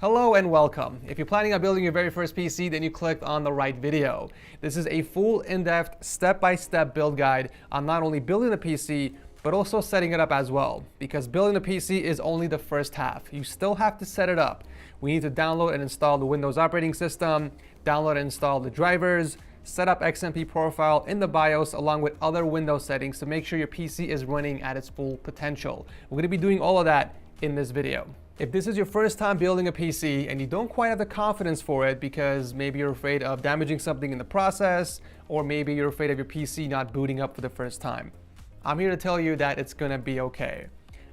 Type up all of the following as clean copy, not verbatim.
Hello and welcome. If you're planning on building your very first PC, then you clicked on the right video. This is a full in-depth step-by-step build guide on not only building the PC, but also setting it up as well. Because building the PC is only the first half. You still have to set it up. We need to download and install the Windows operating system, download and install the drivers, set up XMP profile in the BIOS along with other Windows settings to make sure your PC is running at its full potential. We're going to be doing all of that in this video. If this is your first time building a PC and you don't quite have the confidence for it because maybe you're afraid of damaging something in the process, or maybe you're afraid of your PC not booting up for the first time, I'm here to tell you that it's gonna be okay.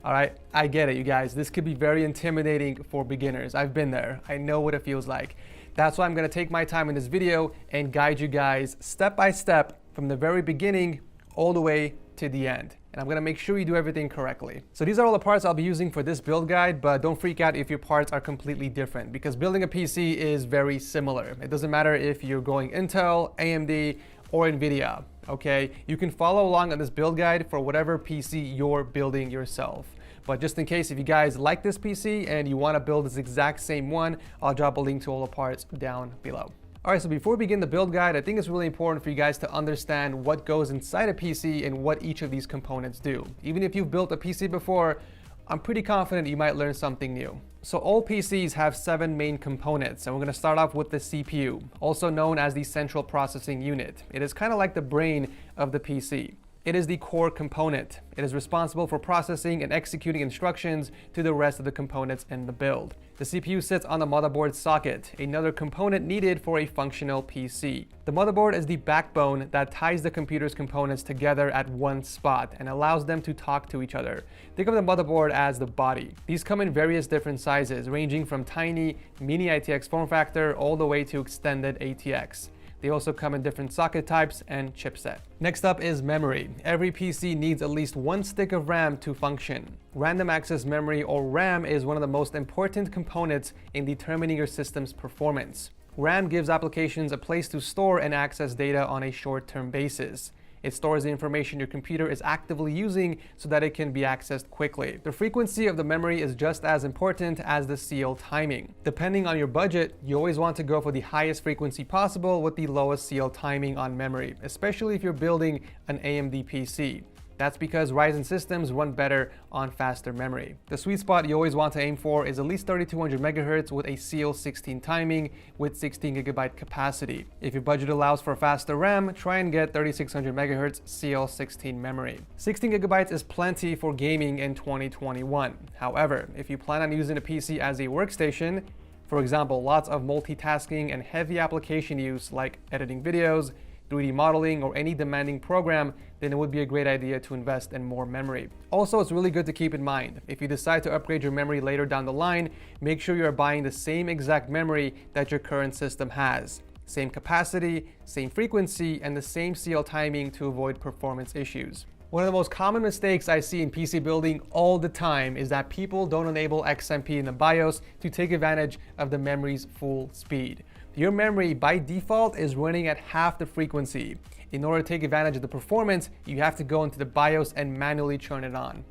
All right, I get it, you guys. This could be very intimidating for beginners. I've been there. I know what it feels like. That's why I'm gonna take my time in this video and guide you guys step by step from the very beginning all the way to the end. And I'm gonna make sure you do everything correctly. So these are all the parts I'll be using for this build guide, but don't freak out if your parts are completely different because building a PC is very similar. It doesn't matter if you're going Intel, AMD, or NVIDIA, okay? You can follow along on this build guide for whatever PC you're building yourself. But just in case, if you guys like this PC and you wanna build this exact same one, I'll drop a link to all the parts down below. All right, so before we begin the build guide, I think it's really important for you guys to understand what goes inside a PC and what each of these components do. Even if you've built a PC before, I'm pretty confident you might learn something new. So all PCs have 7 main components, and we're gonna start off with the CPU, also known as the central processing unit. It is kind of like the brain of the PC. It is the core component. It is responsible for processing and executing instructions to the rest of the components in the build. The CPU sits on the motherboard socket, another component needed for a functional PC. The motherboard is the backbone that ties the computer's components together at one spot and allows them to talk to each other. Think of the motherboard as the body. These come in various different sizes, ranging from tiny mini ITX form factor all the way to extended ATX. They also come in different socket types and chipset. Next up is memory. Every PC needs at least one stick of RAM to function. Random access memory, or RAM, is one of the most important components in determining your system's performance. RAM gives applications a place to store and access data on a short-term basis. It stores the information your computer is actively using so that it can be accessed quickly. The frequency of the memory is just as important as the CL timing. Depending on your budget, you always want to go for the highest frequency possible with the lowest CL timing on memory, especially if you're building an AMD PC. That's because Ryzen systems run better on faster memory. The sweet spot you always want to aim for is at least 3200 MHz with a CL16 timing with 16 GB capacity. If your budget allows for faster RAM, try and get 3600 MHz CL16 memory. 16 GB is plenty for gaming in 2021. However, if you plan on using a PC as a workstation, for example, lots of multitasking and heavy application use like editing videos, 3D modeling, or any demanding program, then it would be a great idea to invest in more memory. Also, it's really good to keep in mind, if you decide to upgrade your memory later down the line, make sure you're buying the same exact memory that your current system has. Same capacity, same frequency, and the same CL timing to avoid performance issues. One of the most common mistakes I see in PC building all the time is that people don't enable XMP in the BIOS to take advantage of the memory's full speed. Your memory by default is running at half the frequency. In order to take advantage of the performance, you have to go into the BIOS and manually turn it on.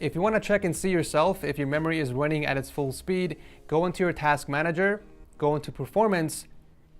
If you want to check and see yourself if your memory is running at its full speed, go into your task manager, go into performance,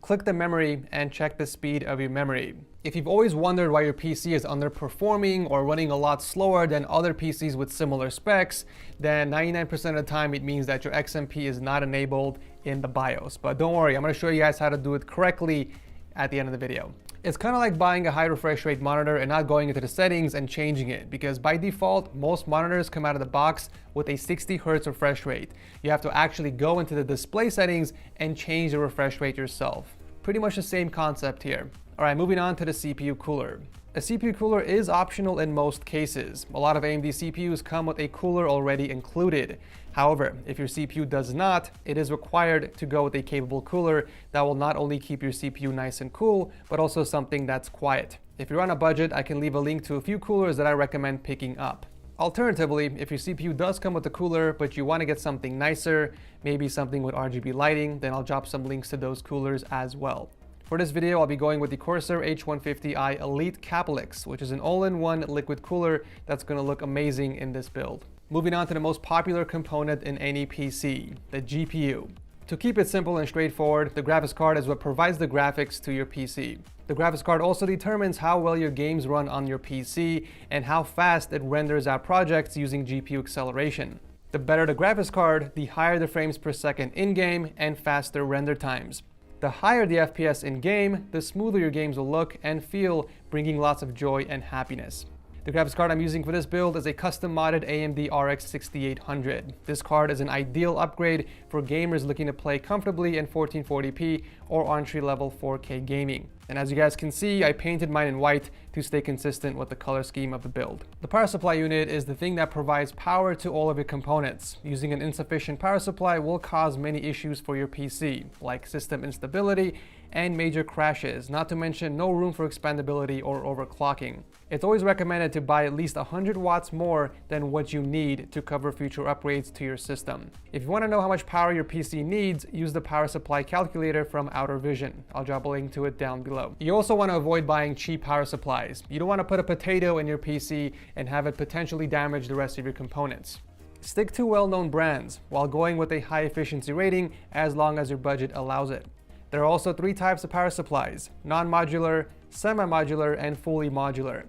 click the memory, and check the speed of your memory. If you've always wondered why your PC is underperforming or running a lot slower than other PCs with similar specs, then 99% of the time it means that your XMP is not enabled in the BIOS. But don't worry, I'm going to show you guys how to do it correctly at the end of the video. It's kind of like buying a high refresh rate monitor and not going into the settings and changing it, because by default, most monitors come out of the box with a 60 Hz refresh rate. You have to actually go into the display settings and change the refresh rate yourself. Pretty much the same concept here. All right, moving on to the CPU cooler. A CPU cooler is optional in most cases. A lot of AMD CPUs come with a cooler already included. However, if your CPU does not, it is required to go with a capable cooler that will not only keep your CPU nice and cool, but also something that's quiet. If you're on a budget, I can leave a link to a few coolers that I recommend picking up. Alternatively, if your CPU does come with a cooler, but you want to get something nicer, maybe something with RGB lighting, then I'll drop some links to those coolers as well. For this video, I'll be going with the Corsair H150i Elite Caplix, which is an all-in-one liquid cooler that's going to look amazing in this build. Moving on to the most popular component in any PC, the GPU. To keep it simple and straightforward, the graphics card is what provides the graphics to your PC. The graphics card also determines how well your games run on your PC and how fast it renders out projects using GPU acceleration. The better the graphics card, the higher the frames per second in-game and faster render times. The higher the FPS in-game, the smoother your games will look and feel, bringing lots of joy and happiness. The graphics card I'm using for this build is a custom modded AMD RX 6800. This card is an ideal upgrade for gamers looking to play comfortably in 1440p or entry-level 4K gaming. And as you guys can see, I painted mine in white to stay consistent with the color scheme of the build. The power supply unit is the thing that provides power to all of your components. Using an insufficient power supply will cause many issues for your PC, like system instability and major crashes, not to mention no room for expandability or overclocking. It's always recommended to buy at least 100 watts more than what you need to cover future upgrades to your system. If you want to know how much power your PC needs, use the power supply calculator from Outer Vision. I'll drop a link to it down below. You also want to avoid buying cheap power supplies. You don't want to put a potato in your PC and have it potentially damage the rest of your components. Stick to well-known brands while going with a high efficiency rating as long as your budget allows it. There are also 3 types of power supplies: non-modular, semi-modular, and fully modular.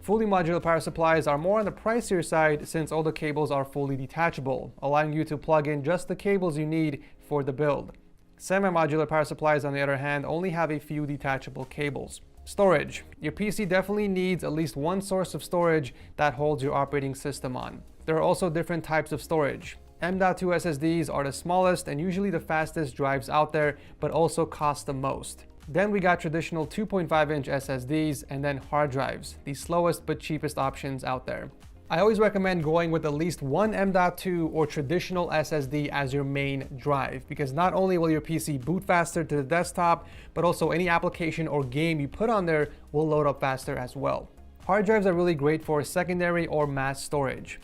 Fully modular power supplies are more on the pricier side since all the cables are fully detachable, allowing you to plug in just the cables you need for the build. Semi-modular power supplies, on the other hand, only have a few detachable cables. Storage. Your PC definitely needs at least one source of storage that holds your operating system on. There are also different types of storage. M.2 SSDs are the smallest and usually the fastest drives out there, but also cost the most. Then we got traditional 2.5-inch SSDs and then hard drives, the slowest but cheapest options out there. I always recommend going with at least one M.2 or traditional SSD as your main drive, because not only will your PC boot faster to the desktop, but also any application or game you put on there will load up faster as well. Hard drives are really great for secondary or mass storage.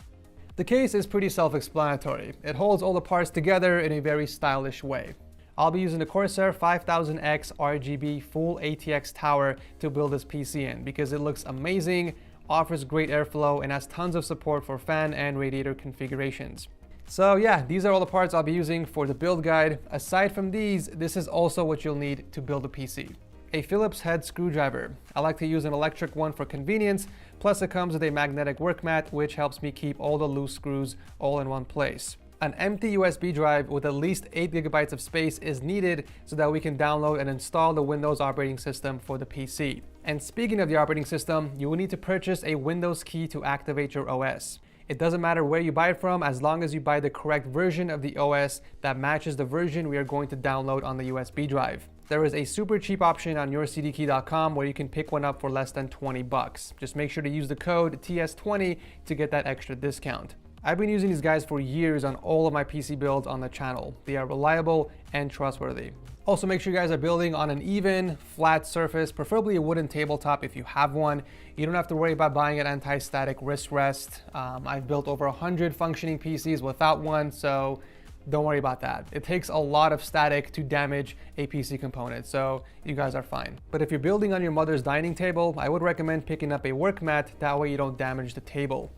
The case is pretty self-explanatory. It holds all the parts together in a very stylish way. I'll be using the Corsair 5000X RGB full ATX tower to build this PC in because it looks amazing, offers great airflow, and has tons of support for fan and radiator configurations. So yeah, these are all the parts I'll be using for the build guide. Aside from these, this is also what you'll need to build a PC. A Phillips head screwdriver. I like to use an electric one for convenience, plus it comes with a magnetic work mat which helps me keep all the loose screws all in one place. An empty USB drive with at least 8 GB of space is needed so that we can download and install the Windows operating system for the PC. And speaking of the operating system, you will need to purchase a Windows key to activate your OS. It doesn't matter where you buy it from as long as you buy the correct version of the OS that matches the version we are going to download on the USB drive. There is a super cheap option on yourcdkey.com where you can pick one up for less than 20 bucks. Just make sure to use the code TS20 to get that extra discount. I've been using these guys for years on all of my PC builds on the channel. They are reliable and trustworthy. Also, make sure you guys are building on an even, flat surface, preferably a wooden tabletop if you have one. You don't have to worry about buying an anti-static wrist rest. I've built over 100 functioning PCs without one, so don't worry about that. It takes a lot of static to damage a PC component, so you guys are fine. But if you're building on your mother's dining table, I would recommend picking up a work mat, that way you don't damage the table.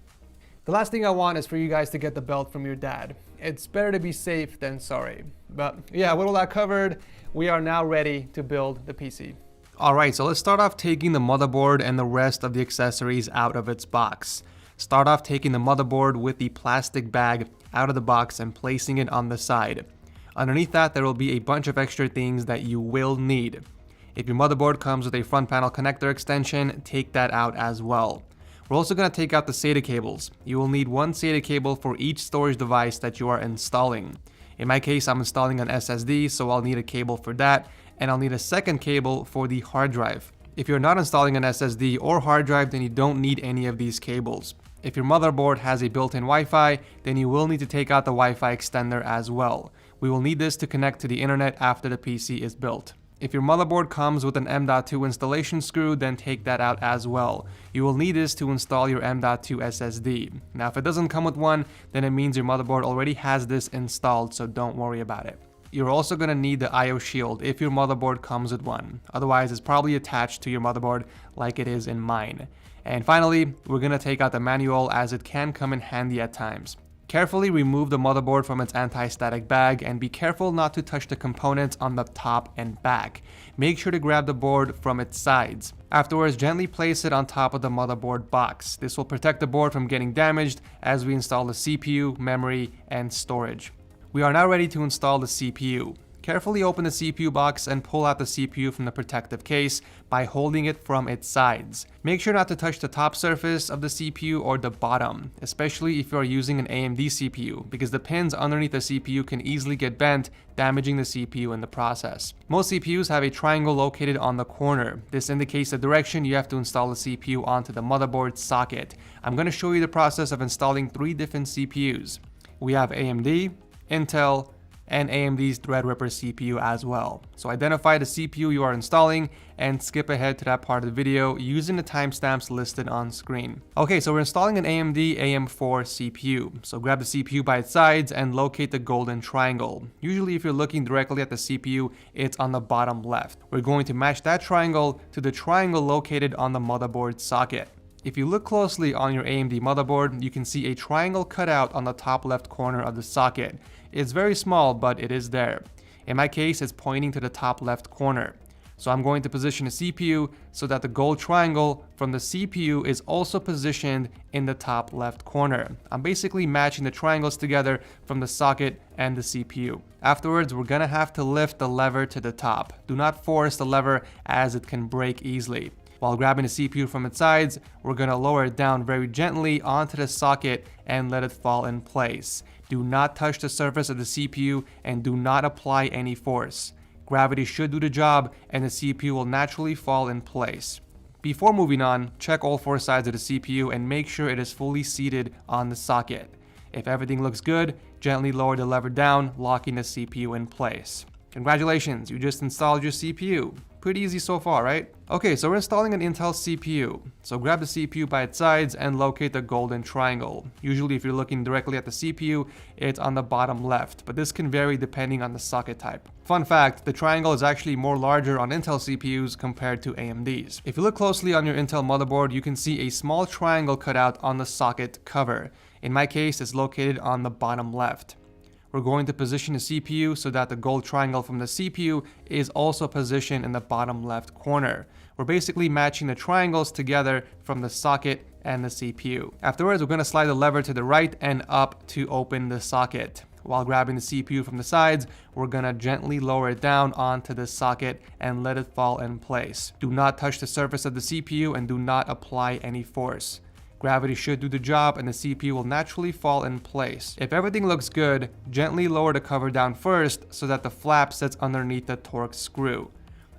The last thing I want is for you guys to get the belt from your dad. It's better to be safe than sorry. But yeah, with all that covered, we are now ready to build the PC. Alright, so let's start off taking the motherboard and the rest of the accessories out of its box. Start off taking the motherboard with the plastic bag out of the box and placing it on the side. Underneath that, there will be a bunch of extra things that you will need. If your motherboard comes with a front panel connector extension, take that out as well. We're also going to take out the SATA cables. You will need one SATA cable for each storage device that you are installing. In my case, I'm installing an SSD, so I'll need a cable for that, and I'll need a second cable for the hard drive. If you're not installing an SSD or hard drive, then you don't need any of these cables. If your motherboard has a built-in Wi-Fi, then you will need to take out the Wi-Fi extender as well. We will need this to connect to the internet after the PC is built. If your motherboard comes with an M.2 installation screw, then take that out as well. You will need this to install your M.2 SSD. Now, if it doesn't come with one, then it means your motherboard already has this installed, so don't worry about it. You're also going to need the I/O shield if your motherboard comes with one. Otherwise, it's probably attached to your motherboard like it is in mine. And finally, we're going to take out the manual as it can come in handy at times. Carefully remove the motherboard from its anti-static bag and be careful not to touch the components on the top and back. Make sure to grab the board from its sides. Afterwards, gently place it on top of the motherboard box. This will protect the board from getting damaged as we install the CPU, memory, and storage. We are now ready to install the CPU. Carefully open the CPU box and pull out the CPU from the protective case by holding it from its sides. Make sure not to touch the top surface of the CPU or the bottom, especially if you are using an AMD CPU, because the pins underneath the CPU can easily get bent, damaging the CPU in the process. Most CPUs have a triangle located on the corner. This indicates the direction you have to install the CPU onto the motherboard socket. I'm going to show you the process of installing 3 different CPUs. We have AMD, Intel, and AMD's Threadripper CPU as well. So identify the CPU you are installing and skip ahead to that part of the video using the timestamps listed on screen. Okay, so we're installing an AMD AM4 CPU. So grab the CPU by its sides and locate the golden triangle. Usually if you're looking directly at the CPU, it's on the bottom left. We're going to match that triangle to the triangle located on the motherboard socket. If you look closely on your AMD motherboard, you can see a triangle cut out on the top left corner of the socket. It's very small, but it is there. In my case, it's pointing to the top left corner. So I'm going to position the CPU so that the gold triangle from the CPU is also positioned in the top left corner. I'm basically matching the triangles together from the socket and the CPU. Afterwards, we're gonna have to lift the lever to the top. Do not force the lever as it can break easily. While grabbing the CPU from its sides, we're going to lower it down very gently onto the socket and let it fall in place. Do not touch the surface of the CPU and do not apply any force. Gravity should do the job and the CPU will naturally fall in place. Before moving on, check all 4 sides of the CPU and make sure it is fully seated on the socket. If everything looks good, gently lower the lever down, locking the CPU in place. Congratulations, you just installed your CPU. Pretty easy so far, right? Okay, so we're installing an Intel CPU. So grab the CPU by its sides and locate the golden triangle. Usually if you're looking directly at the CPU, it's on the bottom left, but this can vary depending on the socket type. Fun fact, the triangle is actually more larger on Intel CPUs compared to AMD's. If you look closely on your Intel motherboard, you can see a small triangle cut out on the socket cover. In my case, it's located on the bottom left. We're going to position the CPU so that the gold triangle from the CPU is also positioned in the bottom left corner. We're basically matching the triangles together from the socket and the CPU. Afterwards, we're going to slide the lever to the right and up to open the socket. While grabbing the CPU from the sides, we're going to gently lower it down onto the socket and let it fall in place. Do not touch the surface of the CPU and do not apply any force. Gravity should do the job and the CPU will naturally fall in place. If everything looks good, gently lower the cover down first so that the flap sits underneath the Torx screw.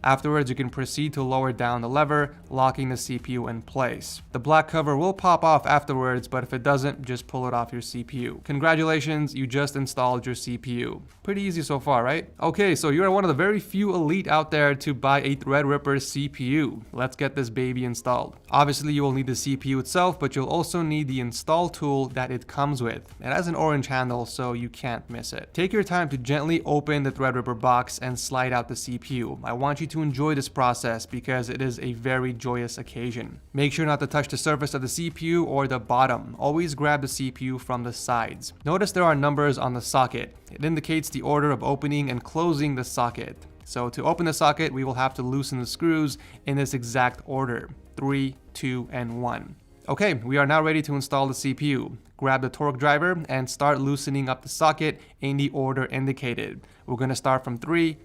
Afterwards, you can proceed to lower down the lever, locking the CPU in place. The black cover will pop off afterwards, but if it doesn't, just pull it off your CPU. Congratulations, you just installed your CPU. Pretty easy so far, right? Okay, so you're one of the very few elite out there to buy a Threadripper CPU. Let's get this baby installed. Obviously, you will need the CPU itself, but you'll also need the install tool that it comes with. It has an orange handle, so you can't miss it. Take your time to gently open the Threadripper box and slide out the CPU. I want you to enjoy this process because it is a very joyous occasion. Make sure not to touch the surface of the CPU or the bottom. Always grab the CPU from the sides. Notice there are numbers on the socket. It indicates the order of opening and closing the socket. So to open the socket, we will have to loosen the screws in this exact order: 3, 2, and 1. Okay, we are now ready to install the CPU. Grab the torque driver and start loosening up the socket in the order indicated. We're going to start from 3,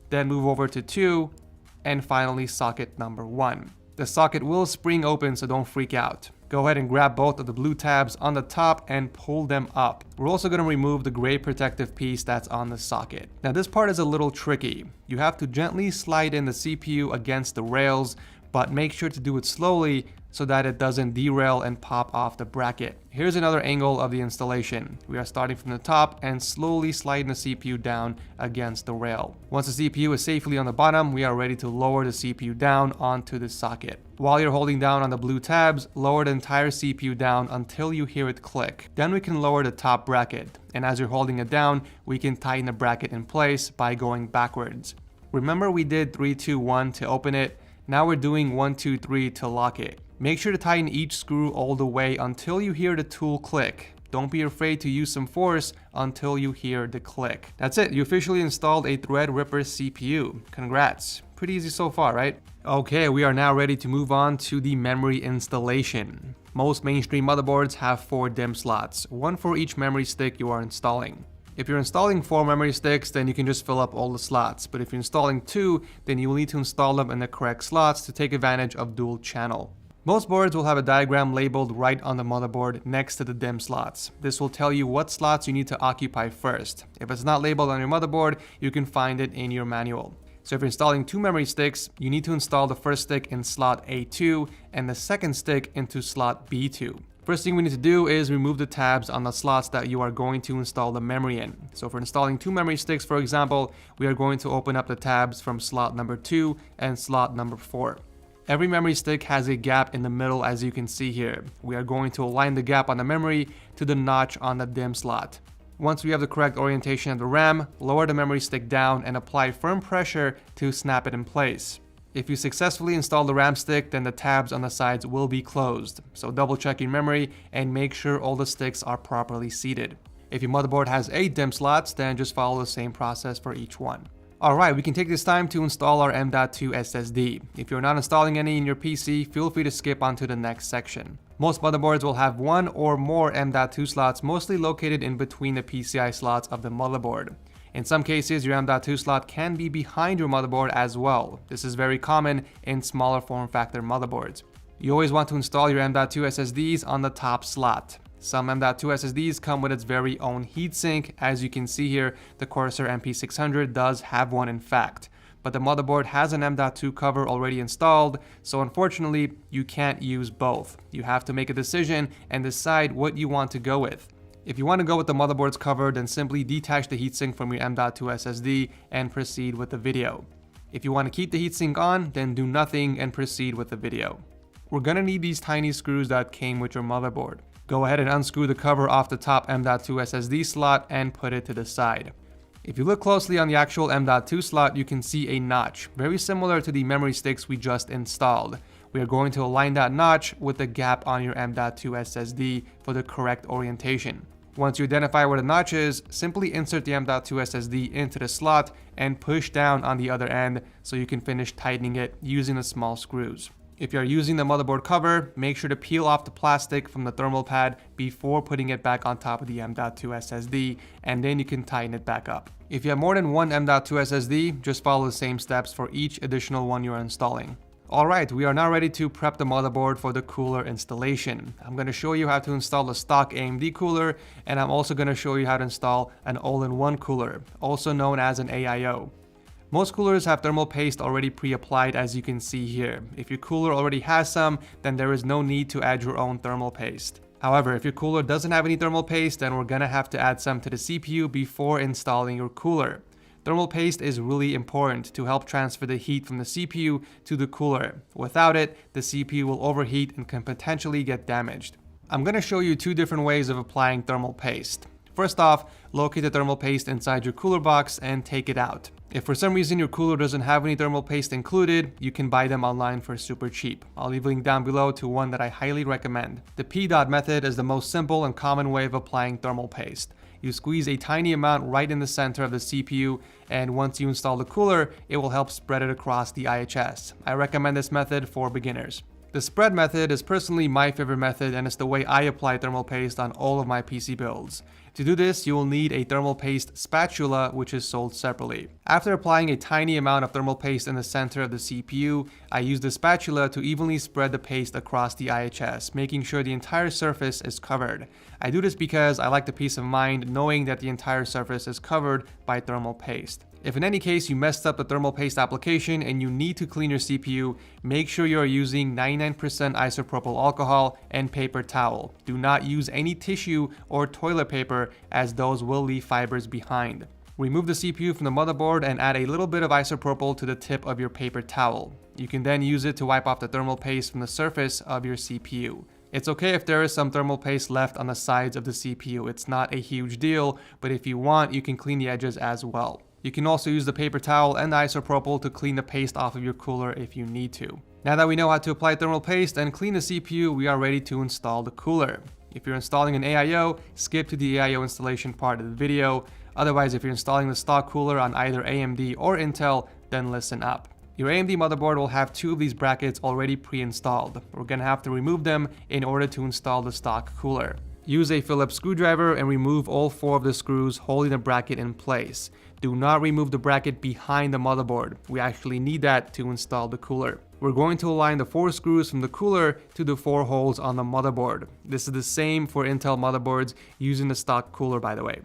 then move over to 2, and finally socket number 1. The socket will spring open, so don't freak out. Go ahead and grab both of the blue tabs on the top and pull them up. We're also going to remove the gray protective piece that's on the socket. Now this part is a little tricky. You have to gently slide in the CPU against the rails, but make sure to do it slowly so that it doesn't derail and pop off the bracket. Here's another angle of the installation. We are starting from the top and slowly sliding the CPU down against the rail. Once the CPU is safely on the bottom, we are ready to lower the CPU down onto the socket. While you're holding down on the blue tabs, lower the entire CPU down until you hear it click. Then we can lower the top bracket. And as you're holding it down, we can tighten the bracket in place by going backwards. Remember we did 3, 2, 1 to open it. Now we're doing 1, 2, 3 to lock it. Make sure to tighten each screw all the way until you hear the tool click. Don't be afraid to use some force until you hear the click. That's it, you officially installed a Threadripper CPU. Congrats. Pretty easy so far, right? Okay, we are now ready to move on to the memory installation. Most mainstream motherboards have 4 DIMM slots, one for each memory stick you are installing. If you're installing 4 memory sticks, then you can just fill up all the slots, but if you're installing 2, then you will need to install them in the correct slots to take advantage of dual channel. Most boards will have a diagram labeled right on the motherboard next to the DIMM slots. This will tell you what slots you need to occupy first. If it's not labeled on your motherboard, you can find it in your manual. So if you're installing 2 memory sticks, you need to install the first stick in slot A2 and the second stick into slot B2. First thing we need to do is remove the tabs on the slots that you are going to install the memory in. So if we're installing 2 memory sticks, for example, we are going to open up the tabs from slot number 2 and slot number 4. Every memory stick has a gap in the middle, as you can see here. We are going to align the gap on the memory to the notch on the DIMM slot. Once we have the correct orientation of the RAM, lower the memory stick down and apply firm pressure to snap it in place. If you successfully install the RAM stick, then the tabs on the sides will be closed. So double check your memory and make sure all the sticks are properly seated. If your motherboard has 8 DIMM slots, then just follow the same process for each one. Alright, we can take this time to install our M.2 SSD. If you're not installing any in your PC, feel free to skip on to the next section. Most motherboards will have 1 or more M.2 slots, mostly located in between the PCI slots of the motherboard. In some cases, your M.2 slot can be behind your motherboard as well. This is very common in smaller form factor motherboards. You always want to install your M.2 SSDs on the top slot. Some M.2 SSDs come with its very own heatsink. As you can see here, the Corsair MP600 does have one in fact. But the motherboard has an M.2 cover already installed, so unfortunately, you can't use both. You have to make a decision and decide what you want to go with. If you want to go with the motherboard's cover, then simply detach the heatsink from your M.2 SSD and proceed with the video. If you want to keep the heatsink on, then do nothing and proceed with the video. We're gonna need these tiny screws that came with your motherboard. Go ahead and unscrew the cover off the top M.2 SSD slot and put it to the side. If you look closely on the actual M.2 slot, you can see a notch, very similar to the memory sticks we just installed. We are going to align that notch with the gap on your M.2 SSD for the correct orientation. Once you identify where the notch is, simply insert the M.2 SSD into the slot and push down on the other end so you can finish tightening it using the small screws. If you're using the motherboard cover, make sure to peel off the plastic from the thermal pad before putting it back on top of the M.2 SSD, and then you can tighten it back up. If you have more than one M.2 SSD, just follow the same steps for each additional one you are installing. Alright, we are now ready to prep the motherboard for the cooler installation. I'm going to show you how to install a stock AMD cooler, and I'm also going to show you how to install an all-in-one cooler, also known as an AIO. Most coolers have thermal paste already pre-applied, as you can see here. If your cooler already has some, then there is no need to add your own thermal paste. However, if your cooler doesn't have any thermal paste, then we're gonna have to add some to the CPU before installing your cooler. Thermal paste is really important to help transfer the heat from the CPU to the cooler. Without it, the CPU will overheat and can potentially get damaged. I'm gonna show you 2 different ways of applying thermal paste. First off, locate the thermal paste inside your cooler box and take it out. If for some reason your cooler doesn't have any thermal paste included, you can buy them online for super cheap. I'll leave a link down below to one that I highly recommend. The P-dot method is the most simple and common way of applying thermal paste. You squeeze a tiny amount right in the center of the CPU, and once you install the cooler, it will help spread it across the IHS. I recommend this method for beginners. The spread method is personally my favorite method, and it's the way I apply thermal paste on all of my PC builds. To do this, you will need a thermal paste spatula, which is sold separately. After applying a tiny amount of thermal paste in the center of the CPU, I use the spatula to evenly spread the paste across the IHS, making sure the entire surface is covered. I do this because I like the peace of mind knowing that the entire surface is covered by thermal paste. If in any case you messed up the thermal paste application and you need to clean your CPU, make sure you are using 99% isopropyl alcohol and paper towel. Do not use any tissue or toilet paper, as those will leave fibers behind. Remove the CPU from the motherboard and add a little bit of isopropyl to the tip of your paper towel. You can then use it to wipe off the thermal paste from the surface of your CPU. It's okay if there is some thermal paste left on the sides of the CPU. It's not a huge deal, but if you want, you can clean the edges as well. You can also use the paper towel and the isopropyl to clean the paste off of your cooler if you need to. Now that we know how to apply thermal paste and clean the CPU, we are ready to install the cooler. If you're installing an AIO, skip to the AIO installation part of the video. Otherwise, if you're installing the stock cooler on either AMD or Intel, then listen up. Your AMD motherboard will have 2 of these brackets already pre-installed. We're gonna have to remove them in order to install the stock cooler. Use a Phillips screwdriver and remove all 4 of the screws holding the bracket in place. Do not remove the bracket behind the motherboard. We actually need that to install the cooler. We're going to align the 4 screws from the cooler to the 4 holes on the motherboard. This is the same for Intel motherboards using the stock cooler, by the way.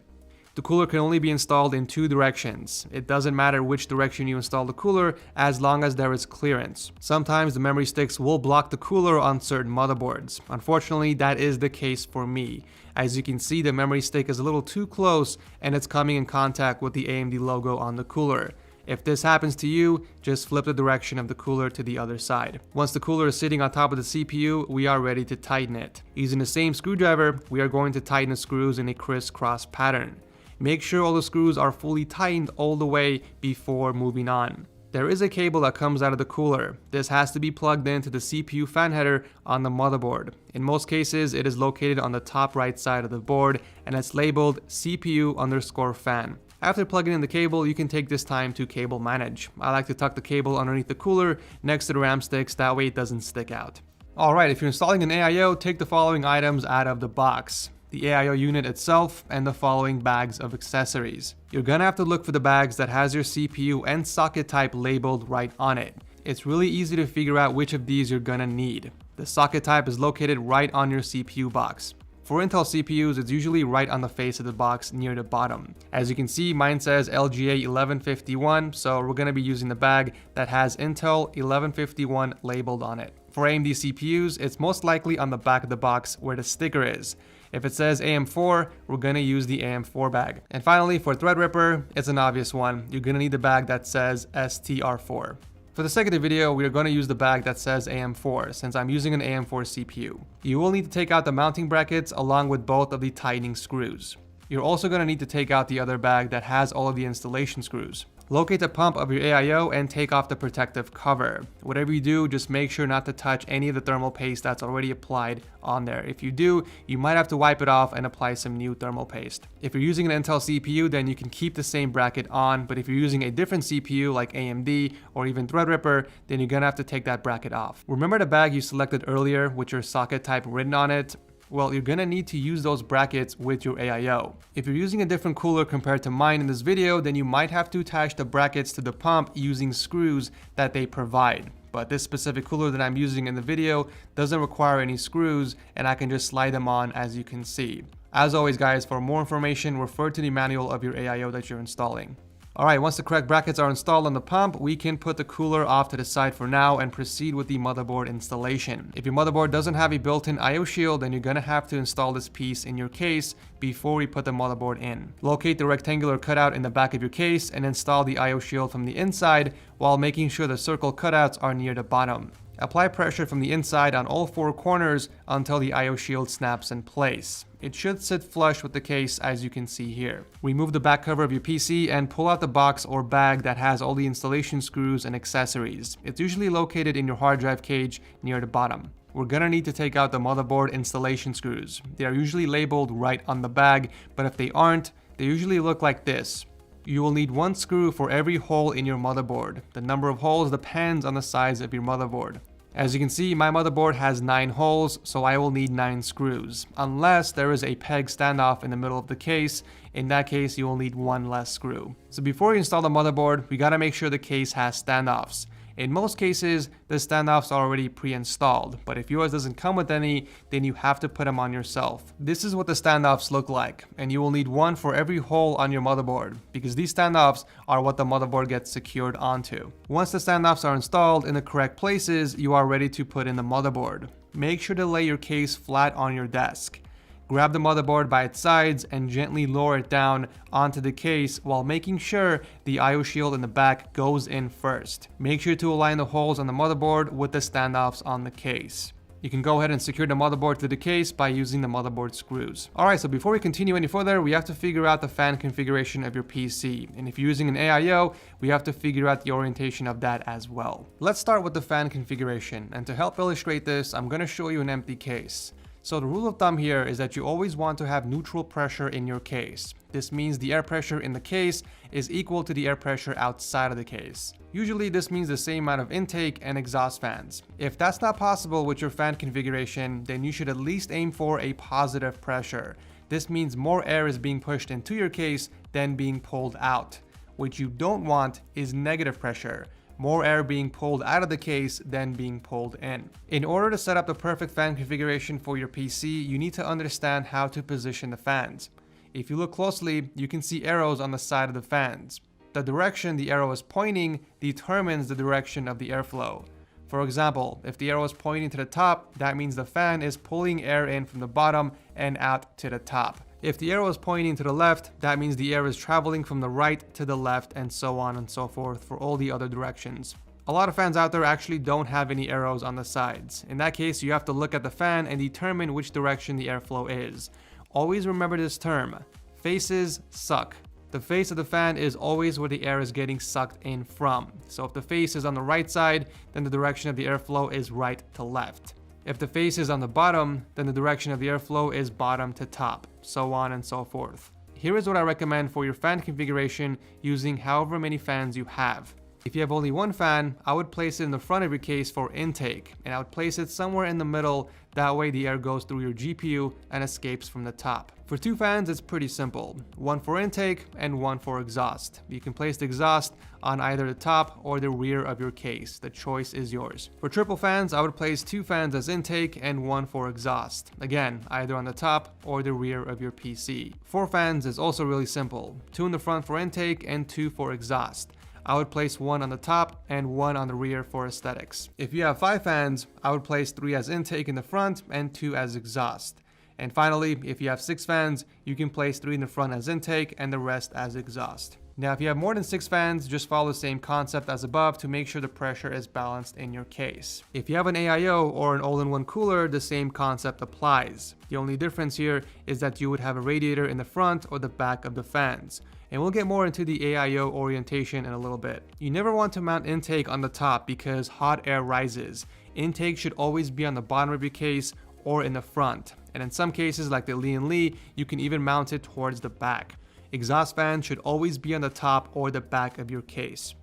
The cooler can only be installed in 2 directions. It doesn't matter which direction you install the cooler as long as there is clearance. Sometimes the memory sticks will block the cooler on certain motherboards. Unfortunately, that is the case for me. As you can see, the memory stick is a little too close and it's coming in contact with the AMD logo on the cooler. If this happens to you, just flip the direction of the cooler to the other side. Once the cooler is sitting on top of the CPU, we are ready to tighten it. Using the same screwdriver, we are going to tighten the screws in a crisscross pattern. Make sure all the screws are fully tightened all the way before moving on. There is a cable that comes out of the cooler. This has to be plugged into the CPU fan header on the motherboard. In most cases, it is located on the top right side of the board and it's labeled CPU_fan. After plugging in the cable, you can take this time to cable manage. I like to tuck the cable underneath the cooler next to the RAM sticks, that way it doesn't stick out. Alright, if you're installing an AIO, take the following items out of the box. The AIO unit itself, and the following bags of accessories. You're gonna have to look for the bags that has your CPU and socket type labeled right on it. It's really easy to figure out which of these you're gonna need. The socket type is located right on your CPU box. For Intel CPUs, it's usually right on the face of the box near the bottom. As you can see, mine says LGA 1151, so we're gonna be using the bag that has Intel 1151 labeled on it. For AMD CPUs, it's most likely on the back of the box where the sticker is. If it says AM4, we're gonna use the AM4 bag. And finally, for Threadripper, it's an obvious one. You're gonna need the bag that says STR4. For the sake of the video, we are going to use the bag that says AM4 since I'm using an AM4 CPU. You will need to take out the mounting brackets along with both of the tightening screws. You're also going to need to take out the other bag that has all of the installation screws. Locate the pump of your AIO and take off the protective cover. Whatever you do, just make sure not to touch any of the thermal paste that's already applied on there. If you do, you might have to wipe it off and apply some new thermal paste. If you're using an Intel CPU, then you can keep the same bracket on, but if you're using a different CPU like AMD or even Threadripper, then you're gonna have to take that bracket off. Remember the bag you selected earlier with your socket type written on it? Well, you're gonna need to use those brackets with your AIO. If you're using a different cooler compared to mine in this video, then you might have to attach the brackets to the pump using screws that they provide. But this specific cooler that I'm using in the video doesn't require any screws and I can just slide them on as you can see. As always guys, for more information, refer to the manual of your AIO that you're installing. Alright, once the correct brackets are installed on the pump, we can put the cooler off to the side for now and proceed with the motherboard installation. If your motherboard doesn't have a built-in IO shield, then you're gonna have to install this piece in your case before we put the motherboard in. Locate the rectangular cutout in the back of your case and install the IO shield from the inside while making sure the circle cutouts are near the bottom. Apply pressure from the inside on all 4 corners until the IO shield snaps in place. It should sit flush with the case as you can see here. Remove the back cover of your PC and pull out the box or bag that has all the installation screws and accessories. It's usually located in your hard drive cage near the bottom. We're gonna need to take out the motherboard installation screws. They are usually labeled right on the bag, but if they aren't, they usually look like this. You will need 1 screw for every hole in your motherboard. The number of holes depends on the size of your motherboard. As you can see, my motherboard has 9 holes, so I will need 9 screws. Unless there is a peg standoff in the middle of the case, in that case you will need 1 less screw. So before you install the motherboard, we gotta make sure the case has standoffs. In most cases, the standoffs are already pre-installed, but if yours doesn't come with any, then you have to put them on yourself. This is what the standoffs look like, and you will need 1 for every hole on your motherboard, because these standoffs are what the motherboard gets secured onto. Once the standoffs are installed in the correct places, you are ready to put in the motherboard. Make sure to lay your case flat on your desk. Grab the motherboard by its sides and gently lower it down onto the case while making sure the IO shield in the back goes in first. Make sure to align the holes on the motherboard with the standoffs on the case. You can go ahead and secure the motherboard to the case by using the motherboard screws. Alright, so before we continue any further, we have to figure out the fan configuration of your PC. And if you're using an AIO, we have to figure out the orientation of that as well. Let's start with the fan configuration. And to help illustrate this, I'm going to show you an empty case. So the rule of thumb here is that you always want to have neutral pressure in your case. This means the air pressure in the case is equal to the air pressure outside of the case. Usually this means the same amount of intake and exhaust fans. If that's not possible with your fan configuration, then you should at least aim for a positive pressure. This means more air is being pushed into your case than being pulled out. What you don't want is negative pressure. More air being pulled out of the case than being pulled in. In order to set up the perfect fan configuration for your PC, you need to understand how to position the fans. If you look closely, you can see arrows on the side of the fans. The direction the arrow is pointing determines the direction of the airflow. For example, if the arrow is pointing to the top, that means the fan is pulling air in from the bottom and out to the top. If the arrow is pointing to the left, that means the air is traveling from the right to the left, and so on and so forth for all the other directions. A lot of fans out there actually don't have any arrows on the sides. In that case, you have to look at the fan and determine which direction the airflow is. Always remember this term: faces suck. The face of the fan is always where the air is getting sucked in from. So if the face is on the right side, then the direction of the airflow is right to left. If the face is on the bottom, then the direction of the airflow is bottom to top, so on and so forth. Here is what I recommend for your fan configuration using however many fans you have. If you have only one fan, I would place it in the front of your case for intake, and I would place it somewhere in the middle, that way the air goes through your GPU and escapes from the top. For two fans, it's pretty simple. One for intake and one for exhaust. You can place the exhaust on either the top or the rear of your case. The choice is yours. For triple fans, I would place two fans as intake and one for exhaust. Again, either on the top or the rear of your PC. Four fans is also really simple. Two in the front for intake and two for exhaust. I would place one on the top and one on the rear for aesthetics. If you have five fans, I would place three as intake in the front and two as exhaust. And finally, if you have six fans, you can place three in the front as intake and the rest as exhaust. Now, if you have more than six fans, just follow the same concept as above to make sure the pressure is balanced in your case. If you have an AIO or an all-in-one cooler, the same concept applies. The only difference here is that you would have a radiator in the front or the back of the fans. And we'll get more into the AIO orientation in a little bit. You never want to mount intake on the top because hot air rises. Intake should always be on the bottom of your case or in the front. And in some cases, like the Lian Li, you can even mount it towards the back. Exhaust fans should always be on the top or the back of your case.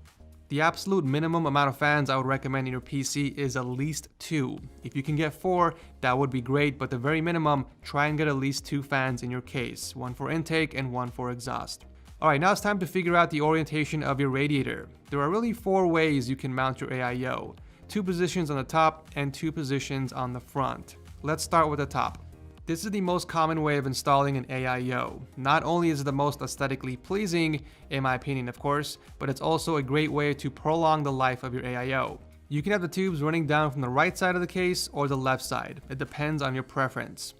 The absolute minimum amount of fans I would recommend in your PC is at least two. If you can get four, that would be great, but the very minimum, try and get at least two fans in your case, one for intake and one for exhaust. Alright, now it's time to figure out the orientation of your radiator. There are really four ways you can mount your AIO. Two positions on the top and two positions on the front. Let's start with the top. This is the most common way of installing an AIO. Not only is it the most aesthetically pleasing, in my opinion of course, but it's also a great way to prolong the life of your AIO. You can have the tubes running down from the right side of the case or the left side. It depends on your preference.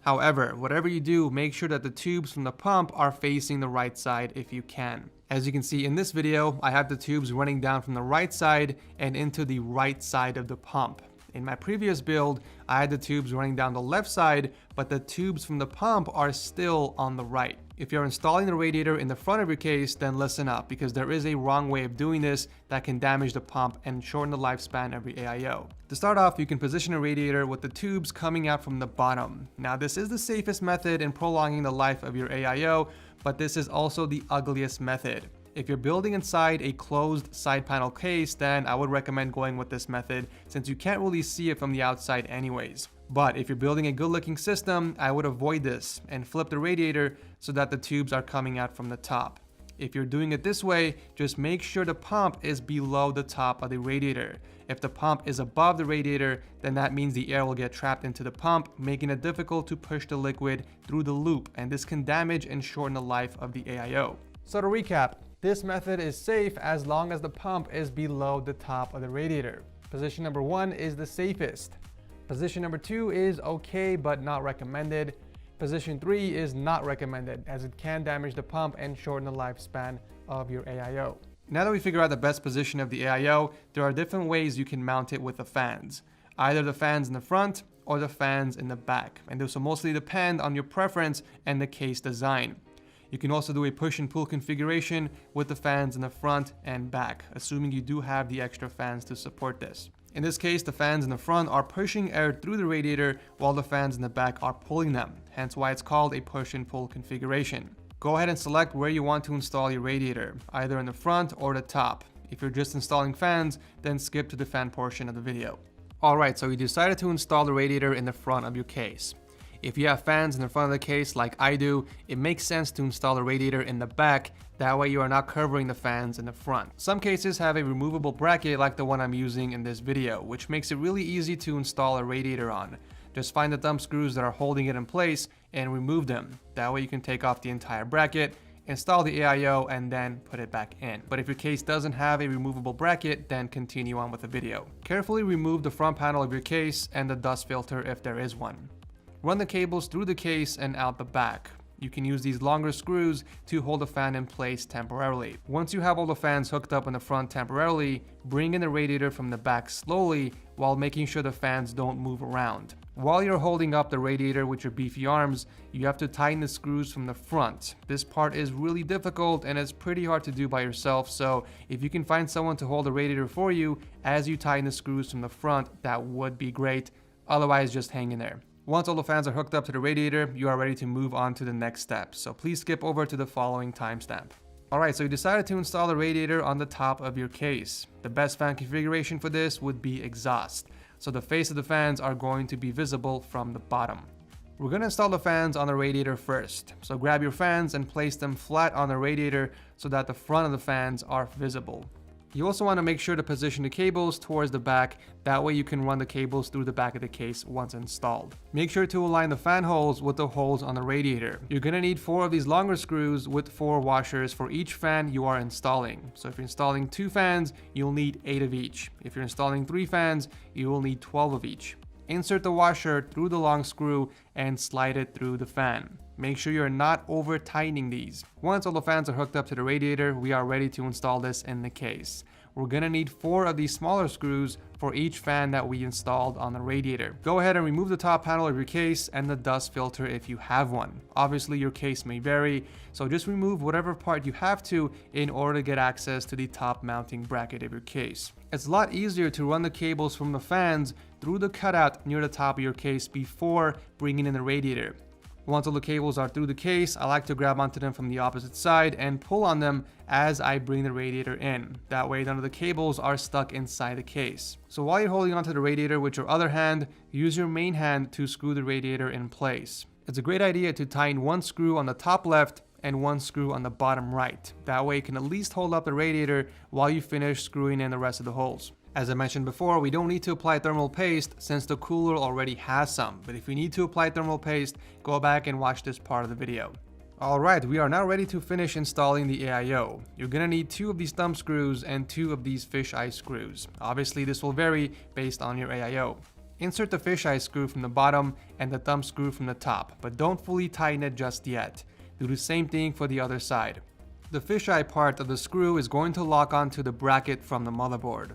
However, whatever you do, make sure that the tubes from the pump are facing the right side if you can. As you can see in this video, I have the tubes running down from the right side and into the right side of the pump. In my previous build, I had the tubes running down the left side, but the tubes from the pump are still on the right. If you're installing the radiator in the front of your case, then listen up, because there is a wrong way of doing this that can damage the pump and shorten the lifespan of your AIO. To start off, you can position a radiator with the tubes coming out from the bottom. Now, this is the safest method in prolonging the life of your AIO, but this is also the ugliest method. If you're building inside a closed side panel case, then I would recommend going with this method since you can't really see it from the outside anyways. But if you're building a good looking system, I would avoid this and flip the radiator so that the tubes are coming out from the top. If you're doing it this way, just make sure the pump is below the top of the radiator. If the pump is above the radiator, then that means the air will get trapped into the pump, making it difficult to push the liquid through the loop, and this can damage and shorten the life of the AIO. So to recap, this method is safe as long as the pump is below the top of the radiator. Position number 1 is the safest. Position number 2 is okay but not recommended. Position 3 is not recommended as it can damage the pump and shorten the lifespan of your AIO. Now that we figure out the best position of the AIO, there are different ways you can mount it with the fans. Either the fans in the front or the fans in the back. And this will mostly depend on your preference and the case design. You can also do a push and pull configuration with the fans in the front and back, assuming you do have the extra fans to support this. In this case, the fans in the front are pushing air through the radiator while the fans in the back are pulling them, hence why it's called a push and pull configuration. Go ahead and select where you want to install your radiator, either in the front or the top. If you're just installing fans, then skip to the fan portion of the video. Alright, so you decided to install the radiator in the front of your case. If you have fans in the front of the case like I do, it makes sense to install the radiator in the back, that way you are not covering the fans in the front. Some cases have a removable bracket like the one I'm using in this video, which makes it really easy to install a radiator on. Just find the thumb screws that are holding it in place and remove them. That way you can take off the entire bracket, install the AIO, and then put it back in. But if your case doesn't have a removable bracket, then continue on with the video. Carefully remove the front panel of your case and the dust filter if there is one. Run the cables through the case and out the back. You can use these longer screws to hold the fan in place temporarily. Once you have all the fans hooked up in the front temporarily, bring in the radiator from the back slowly while making sure the fans don't move around. While you're holding up the radiator with your beefy arms, you have to tighten the screws from the front. This part is really difficult and it's pretty hard to do by yourself, so if you can find someone to hold the radiator for you as you tighten the screws from the front, that would be great. Otherwise, just hang in there. Once all the fans are hooked up to the radiator, you are ready to move on to the next step, so please skip over to the following timestamp. Alright, so you decided to install the radiator on the top of your case. The best fan configuration for this would be exhaust, so the face of the fans are going to be visible from the bottom. We're going to install the fans on the radiator first, so grab your fans and place them flat on the radiator so that the front of the fans are visible. You also want to make sure to position the cables towards the back, that way you can run the cables through the back of the case once installed. Make sure to align the fan holes with the holes on the radiator. You're going to need 4 of these longer screws with 4 washers for each fan you are installing. So if you're installing 2 fans, you'll need 8 of each. If you're installing 3 fans, you will need 12 of each. Insert the washer through the long screw and slide it through the fan. Make sure you're not over tightening these. Once all the fans are hooked up to the radiator, we are ready to install this in the case. We're gonna need 4 of these smaller screws for each fan that we installed on the radiator. Go ahead and remove the top panel of your case and the dust filter if you have one. Obviously your case may vary, so just remove whatever part you have to in order to get access to the top mounting bracket of your case. It's a lot easier to run the cables from the fans through the cutout near the top of your case before bringing in the radiator. Once all the cables are through the case, I like to grab onto them from the opposite side and pull on them as I bring the radiator in. That way none of the cables are stuck inside the case. So while you're holding onto the radiator with your other hand, use your main hand to screw the radiator in place. It's a great idea to tighten 1 screw on the top left and 1 screw on the bottom right. That way you can at least hold up the radiator while you finish screwing in the rest of the holes. As I mentioned before, we don't need to apply thermal paste since the cooler already has some, but if you need to apply thermal paste, go back and watch this part of the video. Alright, we are now ready to finish installing the AIO. You're gonna need 2 of these thumb screws and 2 of these fisheye screws. Obviously this will vary based on your AIO. Insert the fisheye screw from the bottom and the thumb screw from the top, but don't fully tighten it just yet. Do the same thing for the other side. The fisheye part of the screw is going to lock onto the bracket from the motherboard.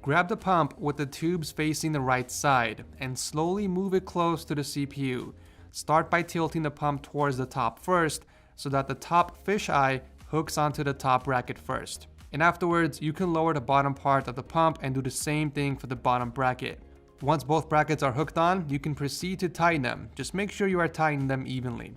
Grab the pump with the tubes facing the right side and slowly move it close to the CPU. Start by tilting the pump towards the top first so that the top fisheye hooks onto the top bracket first. And afterwards, you can lower the bottom part of the pump and do the same thing for the bottom bracket. Once both brackets are hooked on, you can proceed to tighten them. Just make sure you are tightening them evenly.